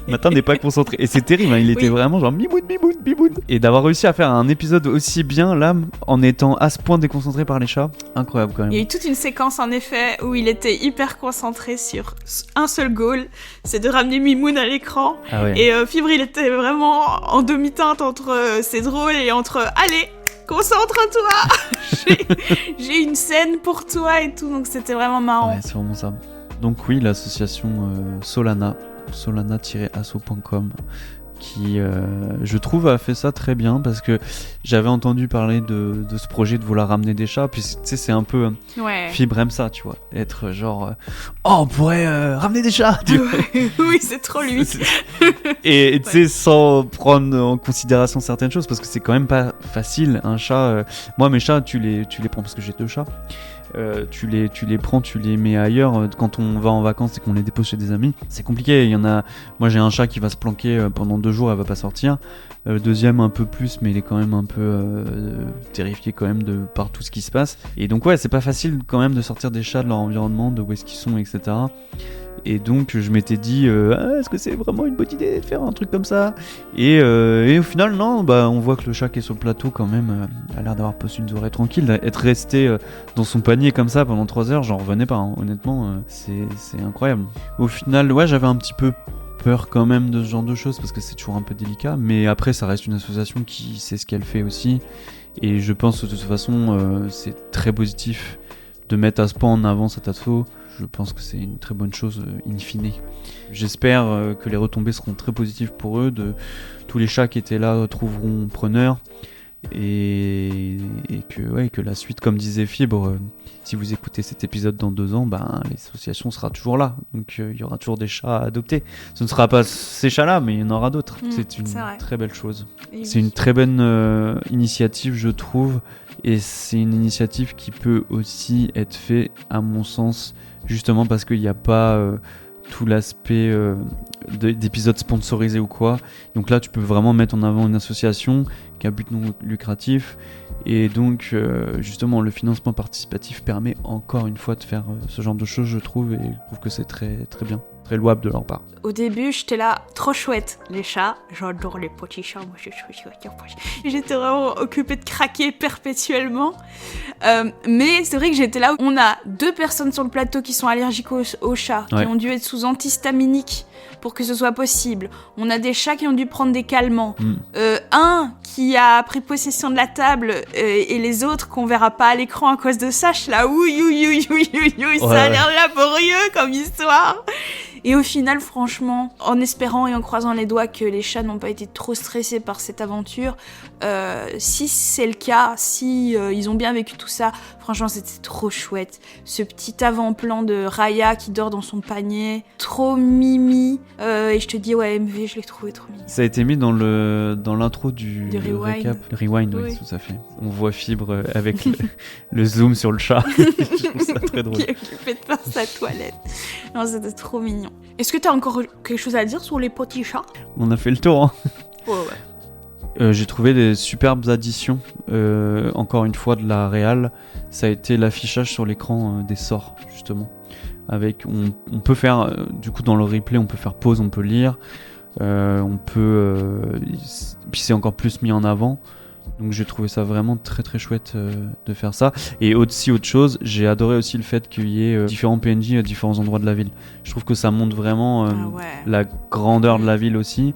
Matin n'est pas concentré. Et c'est terrible, hein, il était vraiment genre Mimoun. Et d'avoir réussi à faire un épisode aussi bien là, en étant à ce point déconcentré par les chats, incroyable quand même. Il y a eu toute une séquence en effet où il était hyper concentré sur un seul goal, c'est de ramener Mimoun à l'écran. Ah ouais. Et Fibre il était vraiment en demi-teinte entre c'est drôle et entre allez, concentre-toi. J'ai une scène pour toi et tout, donc c'était vraiment marrant. Ouais, c'est vraiment ça. Donc oui, l'association Solana, solana-asso.com, qui, je trouve, a fait ça très bien parce que j'avais entendu parler de ce projet de vouloir ramener des chats. Puis tu sais, c'est un peu Ouais. Fibre aime ça, tu vois, être genre oh, on pourrait ramener des chats. Tu vois. Oui, c'est trop lui. Et tu sais, sans prendre en considération certaines choses, parce que c'est quand même pas facile. Un chat, moi mes chats, tu les prends parce que j'ai 2 chats. Tu les prends, tu les mets ailleurs. Quand on va en vacances et qu'on les dépose chez des amis, c'est compliqué. Il y en a. Moi, j'ai un chat qui va se planquer pendant 2 jours, elle va pas sortir. Le deuxième un peu plus, mais il est quand même un peu terrifié quand même par tout ce qui se passe. Et donc ouais, c'est pas facile quand même de sortir des chats de leur environnement, de où est-ce qu'ils sont, etc. Et donc je m'étais dit, est-ce que c'est vraiment une bonne idée de faire un truc comme ça ? Et au final, non, bah, on voit que le chat qui est sur le plateau quand même a l'air d'avoir passé une soirée tranquille. Être resté dans son panier comme ça pendant 3 heures, j'en revenais pas, hein. Honnêtement, c'est incroyable. Au final, ouais, j'avais un petit peu peur quand même de ce genre de choses parce que c'est toujours un peu délicat, mais après ça reste une association qui sait ce qu'elle fait aussi, et je pense que de toute façon c'est très positif de mettre à ce point en avant cet asso. Je pense que c'est une très bonne chose in fine. J'espère que les retombées seront très positives pour eux, tous les chats qui étaient là trouveront preneur, et que la suite, comme disait Fibre, si vous écoutez cet épisode dans 2 ans, l'association sera toujours là, donc il y aura toujours des chats à adopter. Ce ne sera pas ces chats-là, mais il y en aura d'autres. C'est une très belle chose. Et c'est une très bonne initiative, je trouve, et c'est une initiative qui peut aussi être faite, à mon sens, justement parce qu'il n'y a pas tout l'aspect d'épisodes sponsorisés ou quoi. Donc là, tu peux vraiment mettre en avant une association qui a but non lucratif, et donc justement le financement participatif permet encore une fois de faire ce genre de choses, je trouve, et je trouve que c'est très très bien, très louable de leur part. Au début, j'étais là, trop chouette, les chats. J'adore les petits chats, moi je suis chouette. J'étais vraiment occupée de craquer perpétuellement. Mais c'est vrai que j'étais là où on a 2 personnes sur le plateau qui sont allergiques aux chats, Ouais. qui ont dû être sous antihistaminique pour que ce soit possible. On a des chats qui ont dû prendre des calmants. Un qui a pris possession de la table et les autres qu'on verra pas à l'écran à cause de ça. Je suis là, ouï, ça a l'air laborieux comme histoire. Et au final, franchement, en espérant et en croisant les doigts que les chats n'ont pas été trop stressés par cette aventure, si c'est le cas, si ils ont bien vécu tout ça, franchement, c'était trop chouette. Ce petit avant-plan de Raya qui dort dans son panier, trop mimi. Et je te dis, ouais, MV, je l'ai trouvé trop mimi. Ça a été mis dans l'intro du Rewind. récap. Le rewind, oui, Oui. tout à fait. On voit Fibre avec le zoom sur le chat. Je trouve ça très drôle. Qui est occupé de faire sa toilette. Non, c'était trop mignon. Est-ce que t'as encore quelque chose à dire sur les petits chats ? On a fait le tour, hein. Ouais. J'ai trouvé des superbes additions, encore une fois de la réal. Ça a été l'affichage sur l'écran des sorts, justement. Avec, on peut faire, du coup dans le replay, on peut faire pause, on peut lire, on peut, puis c'est encore plus mis en avant. Donc j'ai trouvé ça vraiment très très chouette de faire ça. Et aussi autre chose, j'ai adoré aussi le fait qu'il y ait différents PNJ à différents endroits de la ville. Je trouve que ça montre vraiment la grandeur de la ville aussi.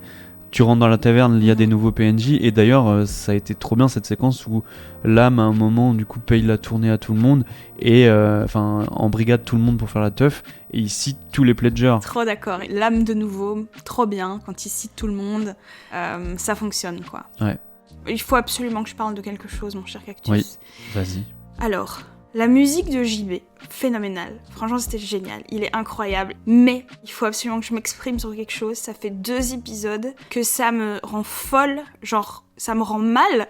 Tu rentres dans la taverne, il y a des nouveaux PNJ, et d'ailleurs ça a été trop bien cette séquence où l'âme à un moment du coup paye la tournée à tout le monde, et en brigade tout le monde pour faire la teuf, et il cite tous les pledgers. Trop d'accord. L'âme de nouveau, trop bien. Quand il cite tout le monde, ça fonctionne quoi. Ouais. Il faut absolument que je parle de quelque chose, mon cher Cactus. Oui, vas-y. Alors, la musique de JB, phénoménale. Franchement, c'était génial. Il est incroyable. Mais il faut absolument que je m'exprime sur quelque chose. Ça fait 2 épisodes que ça me rend folle. Genre, ça me rend mal.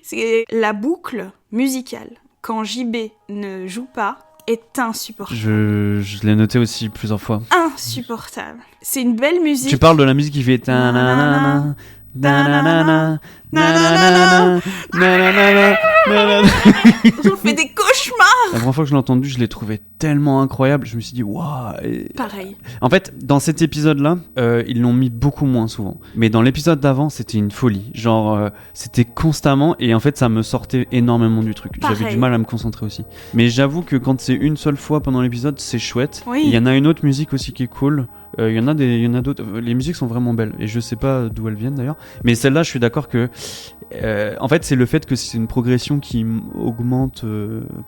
C'est la boucle musicale. Quand JB ne joue pas, est insupportable. Je l'ai noté aussi plusieurs fois. Insupportable. C'est une belle musique. Tu parles de la musique qui fait ta-na-na-na, na-na-na-na, na-na-na-na, na-na-na-na, na-na-na. J'en fais des cauchemars. La première fois que je l'ai entendu, je l'ai trouvé tellement incroyable. Je me suis dit, waouh. Pareil. En fait, dans cet épisode-là, ils l'ont mis beaucoup moins souvent. Mais dans l'épisode d'avant, c'était une folie. Genre, c'était constamment. Et en fait, ça me sortait énormément du truc. Pareil. J'avais du mal à me concentrer aussi. Mais j'avoue que quand c'est une seule fois pendant l'épisode, c'est chouette. Oui. Il y en a une autre musique aussi qui est cool. Il y en a d'autres. Les musiques sont vraiment belles et je sais pas d'où elles viennent d'ailleurs. Mais celle-là, je suis d'accord que, en fait, c'est le fait que c'est une progression qui augmente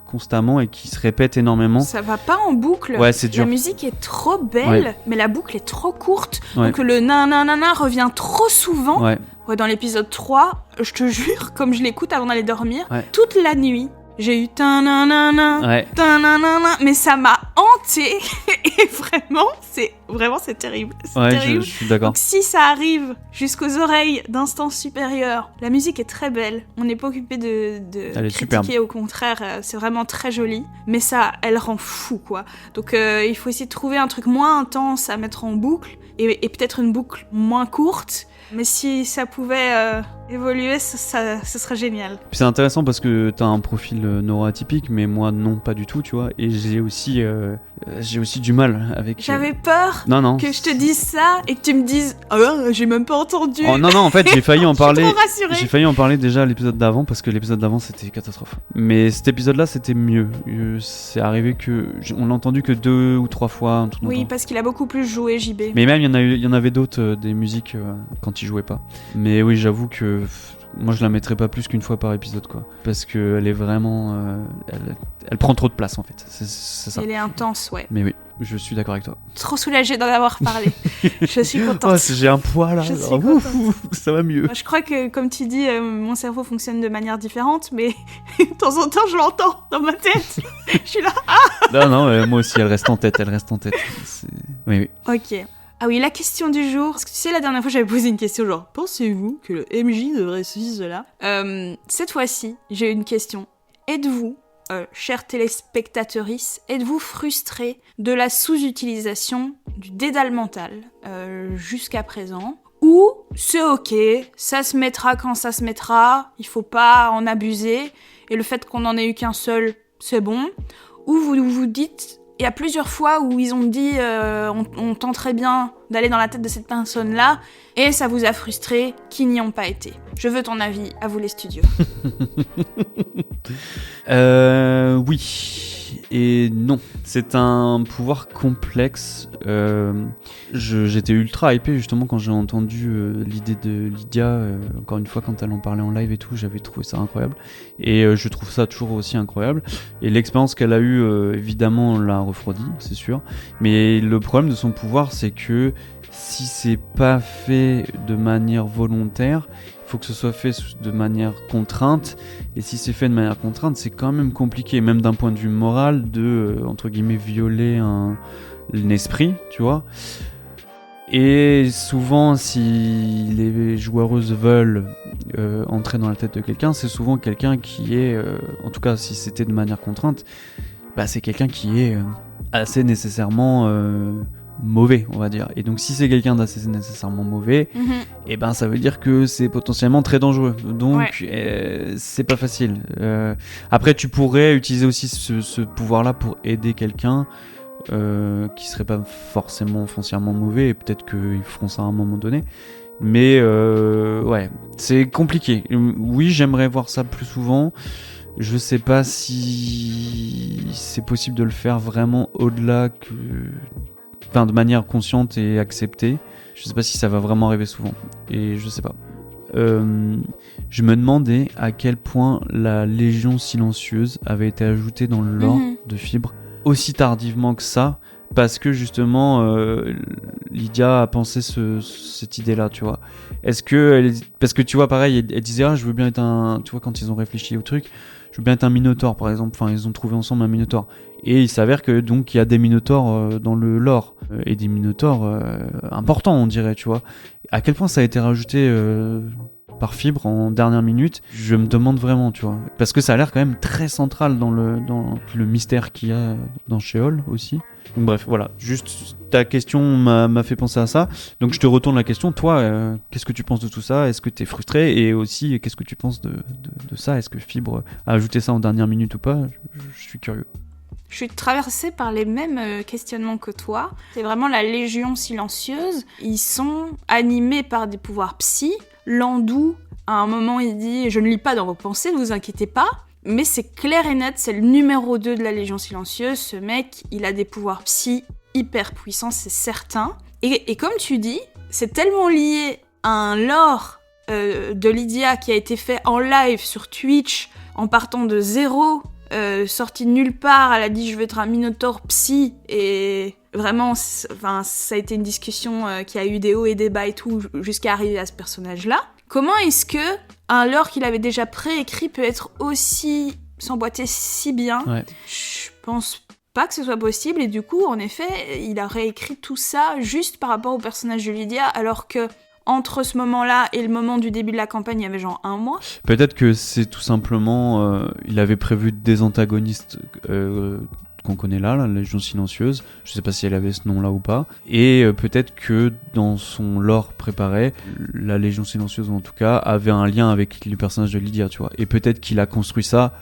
constamment et qui se répète énormément. Ça va pas en boucle. Ouais, c'est dur. La musique est trop belle, Ouais. mais la boucle est trop courte. Ouais. Donc le nananana revient trop souvent. Ouais. Ouais, dans l'épisode 3, je te jure, comme je l'écoute avant d'aller dormir, Ouais. toute la nuit, j'ai eu ta-na-na-na, Ouais. ta-na-na-na, mais ça m'a hanté et vraiment c'est terrible. C'est Ouais, terrible. je suis d'accord. Donc si ça arrive jusqu'aux oreilles d'instances supérieures, la musique est très belle. On n'est pas occupé de Elle est critiquer, superbe. au contraire, c'est vraiment très joli. Mais ça, elle rend fou, quoi. Donc il faut essayer de trouver un truc moins intense à mettre en boucle et peut-être une boucle moins courte. Mais si ça pouvait évoluer, ce serait génial. Puis c'est intéressant parce que t'as un profil neuroatypique, mais moi non, pas du tout, tu vois. Et j'ai aussi du mal avec. J'avais peur Non. que je te dise ça et que tu me dises « Ah, j'ai même pas entendu Oh, non, en fait, j'ai failli en parler. Je suis trop rassurée. J'ai failli en parler déjà à l'épisode d'avant parce que l'épisode d'avant c'était catastrophe. Mais cet épisode-là c'était mieux. C'est arrivé que on l'a entendu que 2 ou 3 fois. Un truc dans le Oui, genre. parce qu'il a beaucoup plus joué, JB. Mais même il y en avait d'autres des musiques quand il jouait pas. Mais oui, j'avoue que moi je la mettrais pas plus qu'une fois par épisode quoi, parce que elle est vraiment, elle prend trop de place en fait. C'est ça. Elle est intense, ouais. Mais oui, je suis d'accord avec toi. Trop soulagée d'en avoir parlé. Je suis contente. Oh, j'ai un poids là. Je suis Oh, contente. ça va mieux. Je crois que, comme tu dis, mon cerveau fonctionne de manière différente, mais de temps en temps, je l'entends dans ma tête. Je suis là. Non, moi aussi, elle reste en tête. Oui. Ok. Ah oui, la question du jour. Parce que tu sais, la dernière fois, j'avais posé une question genre « Pensez-vous que le MJ devrait ceci, cela ?» Cette fois-ci, j'ai une question. Êtes-vous, chers téléspectatrices, êtes-vous frustrés de la sous-utilisation du dédale mental jusqu'à présent ? Ou c'est ok, ça se mettra quand ça se mettra, il faut pas en abuser, et le fait qu'on en ait eu qu'un seul, c'est bon. Ou vous vous dites... Il y a plusieurs fois où ils ont dit on tenterait bien d'aller dans la tête de cette personne-là, et ça vous a frustré, qui n'y ont pas été. Je veux ton avis, à vous les studios. Oui et non. C'est un pouvoir complexe. J'étais ultra hypé justement quand j'ai entendu l'idée de Lydia, encore une fois quand elle en parlait en live et tout, j'avais trouvé ça incroyable. Et je trouve ça toujours aussi incroyable. Et l'expérience qu'elle a eue, évidemment, l'a refroidi, c'est sûr. Mais le problème de son pouvoir, c'est que si c'est pas fait de manière volontaire, il faut que ce soit fait de manière contrainte, et si c'est fait de manière contrainte, c'est quand même compliqué, même d'un point de vue moral, de, entre guillemets, violer un esprit, tu vois. Et souvent, si les joueuses veulent entrer dans la tête de quelqu'un, c'est souvent quelqu'un qui est, en tout cas si c'était de manière contrainte, bah, c'est quelqu'un qui est assez nécessairement... mauvais, on va dire. Et donc si c'est quelqu'un d'assez nécessairement mauvais, et ben ça veut dire que c'est potentiellement très dangereux. Donc c'est pas facile. Après tu pourrais utiliser aussi ce pouvoir-là pour aider quelqu'un qui serait pas forcément foncièrement mauvais, et peut-être qu'ils feront ça à un moment donné. Mais ouais, c'est compliqué. Oui, j'aimerais voir ça plus souvent. Je sais pas si c'est possible de le faire vraiment au-delà que... Enfin, de manière consciente et acceptée. Je sais pas si ça va vraiment arriver souvent. Et je sais pas. Je me demandais à quel point la Légion silencieuse avait été ajoutée dans le lore de Fibre aussi tardivement que ça. Parce que justement, Lydia a pensé cette idée-là, tu vois. Parce que tu vois, pareil, elle disait, je veux bien être un... Tu vois, quand ils ont réfléchi au truc, je veux bien être un Minotaure, par exemple. Enfin, ils ont trouvé ensemble un Minotaure. Et il s'avère que donc il y a des Minotaures dans le lore. Et des Minotaures importants, on dirait, tu vois. À quel point ça a été rajouté par Fibre en dernière minute, je me demande vraiment, tu vois. Parce que ça a l'air quand même très central dans le mystère qu'il y a dans Sheol aussi. Donc bref, voilà. Juste ta question m'a fait penser à ça. Donc je te retourne la question. Toi, qu'est-ce que tu penses de tout ça ? Est-ce que tu es frustré ? Et aussi, qu'est-ce que tu penses de ça ? Est-ce que Fibre a ajouté ça en dernière minute ou pas ? Je suis curieux. Je suis traversée par les mêmes questionnements que toi. C'est vraiment la Légion silencieuse. Ils sont animés par des pouvoirs psy. Landou, à un moment, il dit « Je ne lis pas dans vos pensées, ne vous inquiétez pas ». Mais c'est clair et net, c'est le numéro 2 de la Légion silencieuse. Ce mec, il a des pouvoirs psy hyper puissants, c'est certain. Et comme tu dis, c'est tellement lié à un lore de Lydia qui a été fait en live sur Twitch, en partant de zéro, sorti de nulle part, elle a dit je veux être un minotaure psy, et vraiment, ça a été une discussion qui a eu des hauts et des bas et tout, jusqu'à arriver à ce personnage-là. Comment est-ce que un lore qu'il avait déjà préécrit peut être aussi s'emboîter si bien? Je pense pas que ce soit possible, et du coup, en effet, il a réécrit tout ça juste par rapport au personnage de Lydia, alors que entre ce moment-là et le moment du début de la campagne, il y avait genre 1 mois. Peut-être que c'est tout simplement... il avait prévu des antagonistes qu'on connaît là, la Légion Silencieuse. Je sais pas si elle avait ce nom-là ou pas. Et peut-être que dans son lore préparé, la Légion Silencieuse, ou en tout cas, avait un lien avec le personnage de Lydia, tu vois. Et peut-être qu'il a construit ça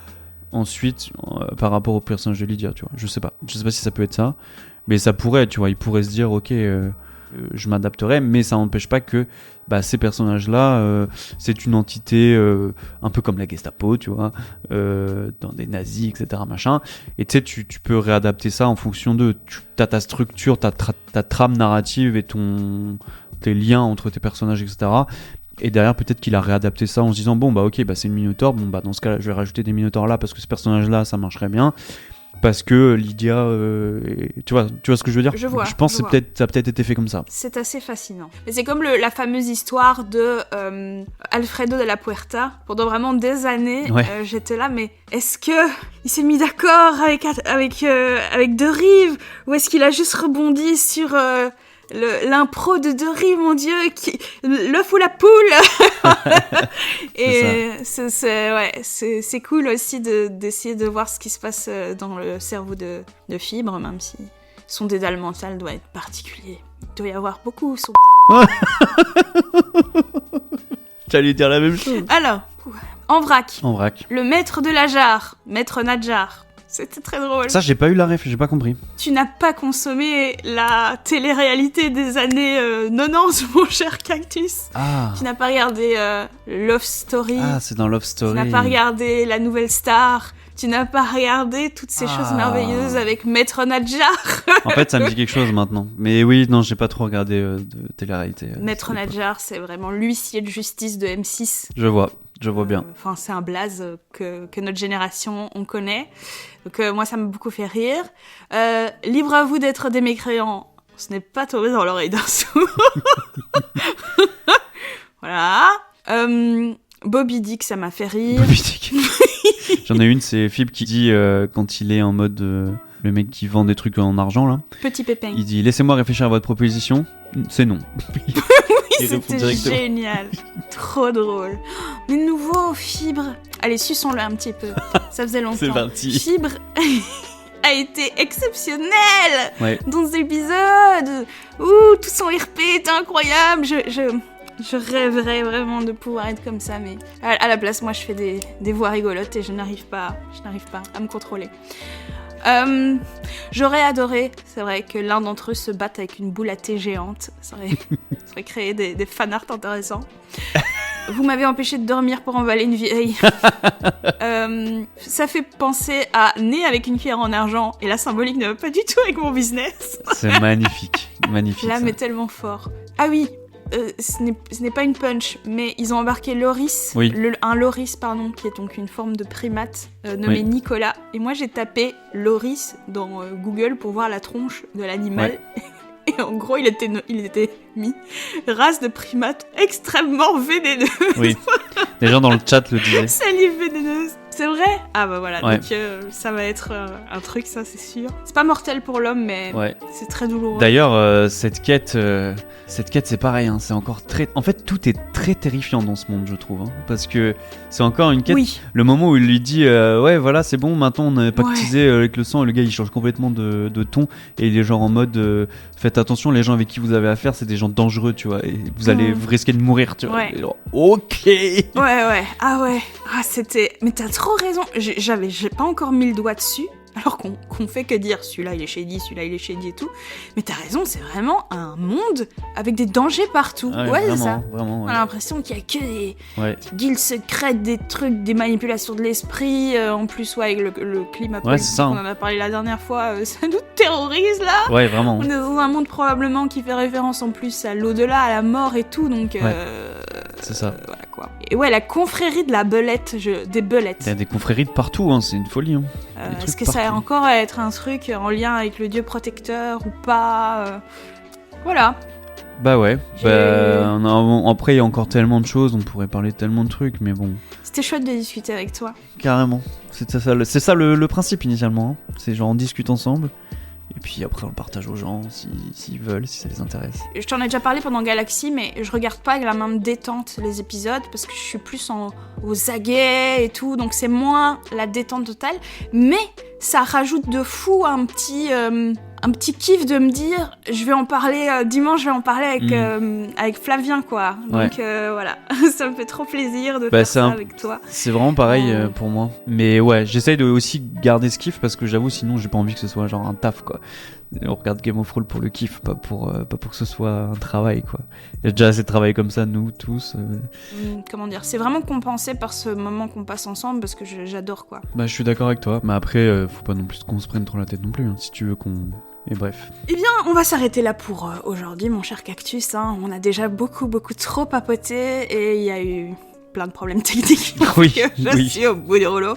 ensuite par rapport au personnage de Lydia, tu vois. Je sais pas si ça peut être ça. Mais ça pourrait, tu vois. Il pourrait se dire, ok... je m'adapterai, mais ça n'empêche pas que ces personnages-là, c'est une entité un peu comme la Gestapo, tu vois, dans des nazis, etc. machin. Et tu sais, tu peux réadapter ça en fonction de... T'as ta structure, ta trame narrative et tes liens entre tes personnages, etc. Et derrière, peut-être qu'il a réadapté ça en se disant, c'est une Minotaur, dans ce cas-là, je vais rajouter des Minotaurs là, parce que ce personnage-là, ça marcherait bien. Parce que Lydia, tu vois ce que je veux dire ? Je vois. Je pense que ça a peut-être été fait comme ça. C'est assez fascinant. Mais c'est comme la fameuse histoire de Alfredo de la Puerta. Pendant vraiment des années, j'étais là, mais est-ce que il s'est mis d'accord avec De Rive, ou est-ce qu'il a juste rebondi sur l'impro de Rive, mon Dieu, l'œuf ou la poule. Et c'est cool aussi d'essayer de voir ce qui se passe dans le cerveau de Fibre, même si son dédale mental doit être particulier. Il doit y avoir beaucoup son... J'allais dire la même chose. Alors, en vrac. Le maître de la jarre, maître Nadjar. C'était très drôle. Ça, j'ai pas eu la ref, j'ai pas compris. Tu n'as pas consommé la télé-réalité des années 90, mon cher Cactus. Ah. Tu n'as pas regardé Love Story. Ah, c'est dans Love Story. Tu n'as pas regardé La Nouvelle Star. Tu n'as pas regardé toutes ces choses merveilleuses avec Maître Nadjar. En fait, ça me dit quelque chose maintenant. Mais oui, non, j'ai pas trop regardé de télé-réalité. Maître Nadjar, c'est vraiment l'huissier de justice de M6. Je vois bien. Enfin, c'est un blaze que notre génération, on connaît. Donc moi, ça m'a beaucoup fait rire. Libre à vous d'être des mécréants. Ce n'est pas tombé dans l'oreille d'un sourd. Voilà. Bobby Dick, ça m'a fait rire. Bobby Dick. J'en ai une, c'est Fib qui dit quand il est en mode le mec qui vend des trucs en argent là. Petit pépin. Il dit laissez-moi réfléchir à votre proposition. C'est non. Oui, c'était génial. Trop drôle. Mais nouveau, Fibre. Allez, suçons-le un petit peu. Ça faisait longtemps. C'est parti. Fibre a été exceptionnel dans cet épisode. Tout son RP était incroyable. Je rêverais vraiment de pouvoir être comme ça, mais à la place, moi, je fais des voix rigolotes et je n'arrive pas à me contrôler. J'aurais adoré, c'est vrai, que l'un d'entre eux se batte avec une boule à thé géante. Ça aurait créé des fanarts intéressants. Vous m'avez empêché de dormir pour emballer une vieille. Ça fait penser à Né avec une cuillère en argent, et la symbolique ne va pas du tout avec mon business. C'est magnifique. Là, mais tellement fort. Ah oui, ce n'est pas une punch, mais ils ont embarqué Loris, un Loris, pardon, qui est donc une forme de primate nommé Nicolas. Et moi, j'ai tapé Loris dans Google pour voir la tronche de l'animal. Ouais. Et en gros, il était mis race de primate extrêmement vénéneuse. Oui, les gens dans le chat le disaient. Salive vénéneuse. C'est vrai ? Ah bah voilà, donc ça va être un truc, ça c'est sûr. C'est pas mortel pour l'homme, mais c'est très douloureux. D'ailleurs, cette quête c'est pareil, hein, c'est encore très... En fait, tout est très terrifiant dans ce monde, je trouve. Hein, parce que c'est encore une quête... Oui. Le moment où il lui dit, voilà, c'est bon, maintenant on a pactisé avec le sang, et le gars il change complètement de ton, et il est genre en mode, faites attention, les gens avec qui vous avez affaire, c'est des gens dangereux, tu vois, et vous allez vous risquer de mourir, tu vois. Et genre, ok. Ouais. Ah ouais. Ah c'était... Mais t'as trop raison. J'ai pas encore mis le doigt dessus. alors qu'on fait que dire celui-là il est shady, celui-là il est shady et tout. Mais t'as raison, c'est vraiment un monde avec des dangers partout. Ah ouais, vraiment, c'est ça. Vraiment, On a l'impression qu'il y a que des ouais. guildes secrètes, des trucs, des manipulations de l'esprit. En plus, ouais, avec le climat Ouais, c'est ça, on en a parlé la dernière fois, ça nous terrorise là. Ouais, vraiment. On est dans un monde probablement qui fait référence en plus à l'au-delà, à la mort et tout, donc C'est ça. voilà quoi. Et ouais, la confrérie de la belette, des belettes. Il y a des confréries de partout, hein, c'est une folie. Hein. Est-ce que ça va encore être un truc en lien avec le dieu protecteur ou pas Voilà. Bah ouais. Après, il y a encore tellement de choses, on pourrait parler de tellement de trucs, mais bon. C'était chouette de discuter avec toi. Carrément. C'est ça le principe initialement. Hein. C'est genre on discute ensemble. Et puis après on le partage aux gens s'ils veulent, si ça les intéresse. Je t'en ai déjà parlé pendant Galaxy, mais je regarde pas avec la même détente les épisodes parce que je suis plus aux aguets et tout, donc c'est moins la détente totale. Mais ça rajoute de fou un petit kiff de me dire je vais en parler dimanche, je vais en parler avec Flavien quoi. Donc voilà, ça me fait trop plaisir de faire ça avec toi. C'est vraiment pareil pour moi. Mais ouais, j'essaye de aussi garder ce kiff parce que j'avoue sinon j'ai pas envie que ce soit genre un taf quoi. On regarde Game of Thrones pour le kiff, pas pour que ce soit un travail quoi. Il y a déjà assez de travail comme ça nous tous. Comment dire, c'est vraiment compensé par ce moment qu'on passe ensemble parce que j'adore quoi. Bah je suis d'accord avec toi, mais après faut pas non plus qu'on se prenne trop la tête non plus hein, si tu veux qu'on... Et bref. Eh bien, on va s'arrêter là pour aujourd'hui, mon cher Cactus. Hein. On a déjà beaucoup trop papoté et il y a eu plein de problèmes techniques. Oui, je suis au bout du rouleau.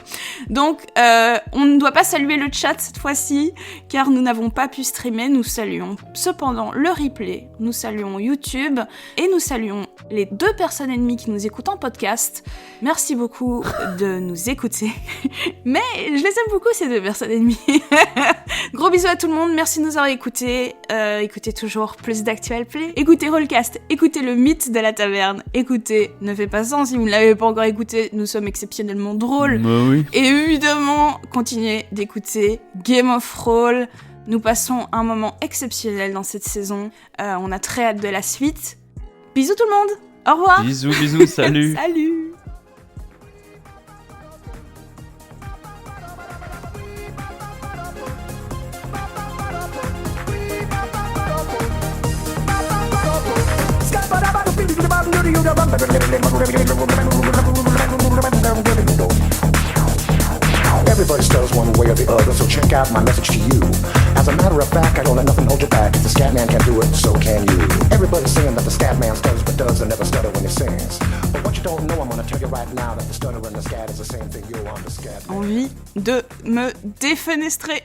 Donc, on ne doit pas saluer le chat cette fois-ci, car nous n'avons pas pu streamer. Nous saluons cependant le replay, nous saluons YouTube et nous saluons les 2 personnes ennemies qui nous écoutent en podcast. Merci beaucoup de nous écouter. Mais je les aime beaucoup, ces 2 personnes ennemies. Gros bisous à tout le monde, merci de nous avoir écoutés. Écoutez toujours plus d'Actual Play. Écoutez Rollcast, écoutez le mythe de la taverne. Écoutez Ne fais pas sans si vous ne l'avez pas encore écouté, nous sommes exceptionnellement drôles. Bah oui. Et évidemment, continuez d'écouter Game of Thrones. Nous passons un moment exceptionnel dans cette saison. On a très hâte de la suite. Bisous tout le monde. Au revoir. Bisous, salut. Salut. Everybody stutters one way or the other, so check out my message to you. As a matter of fact, I don't let nothing hold you back. If the scat man can do it, so can you. Everybody's saying that the scat man stutters but does and never stutter when he sings. But what you don't know, I'm gonna tell you right now that the stutter and the scat is the same thing. You're on the scat man. Envie de me défenestrer.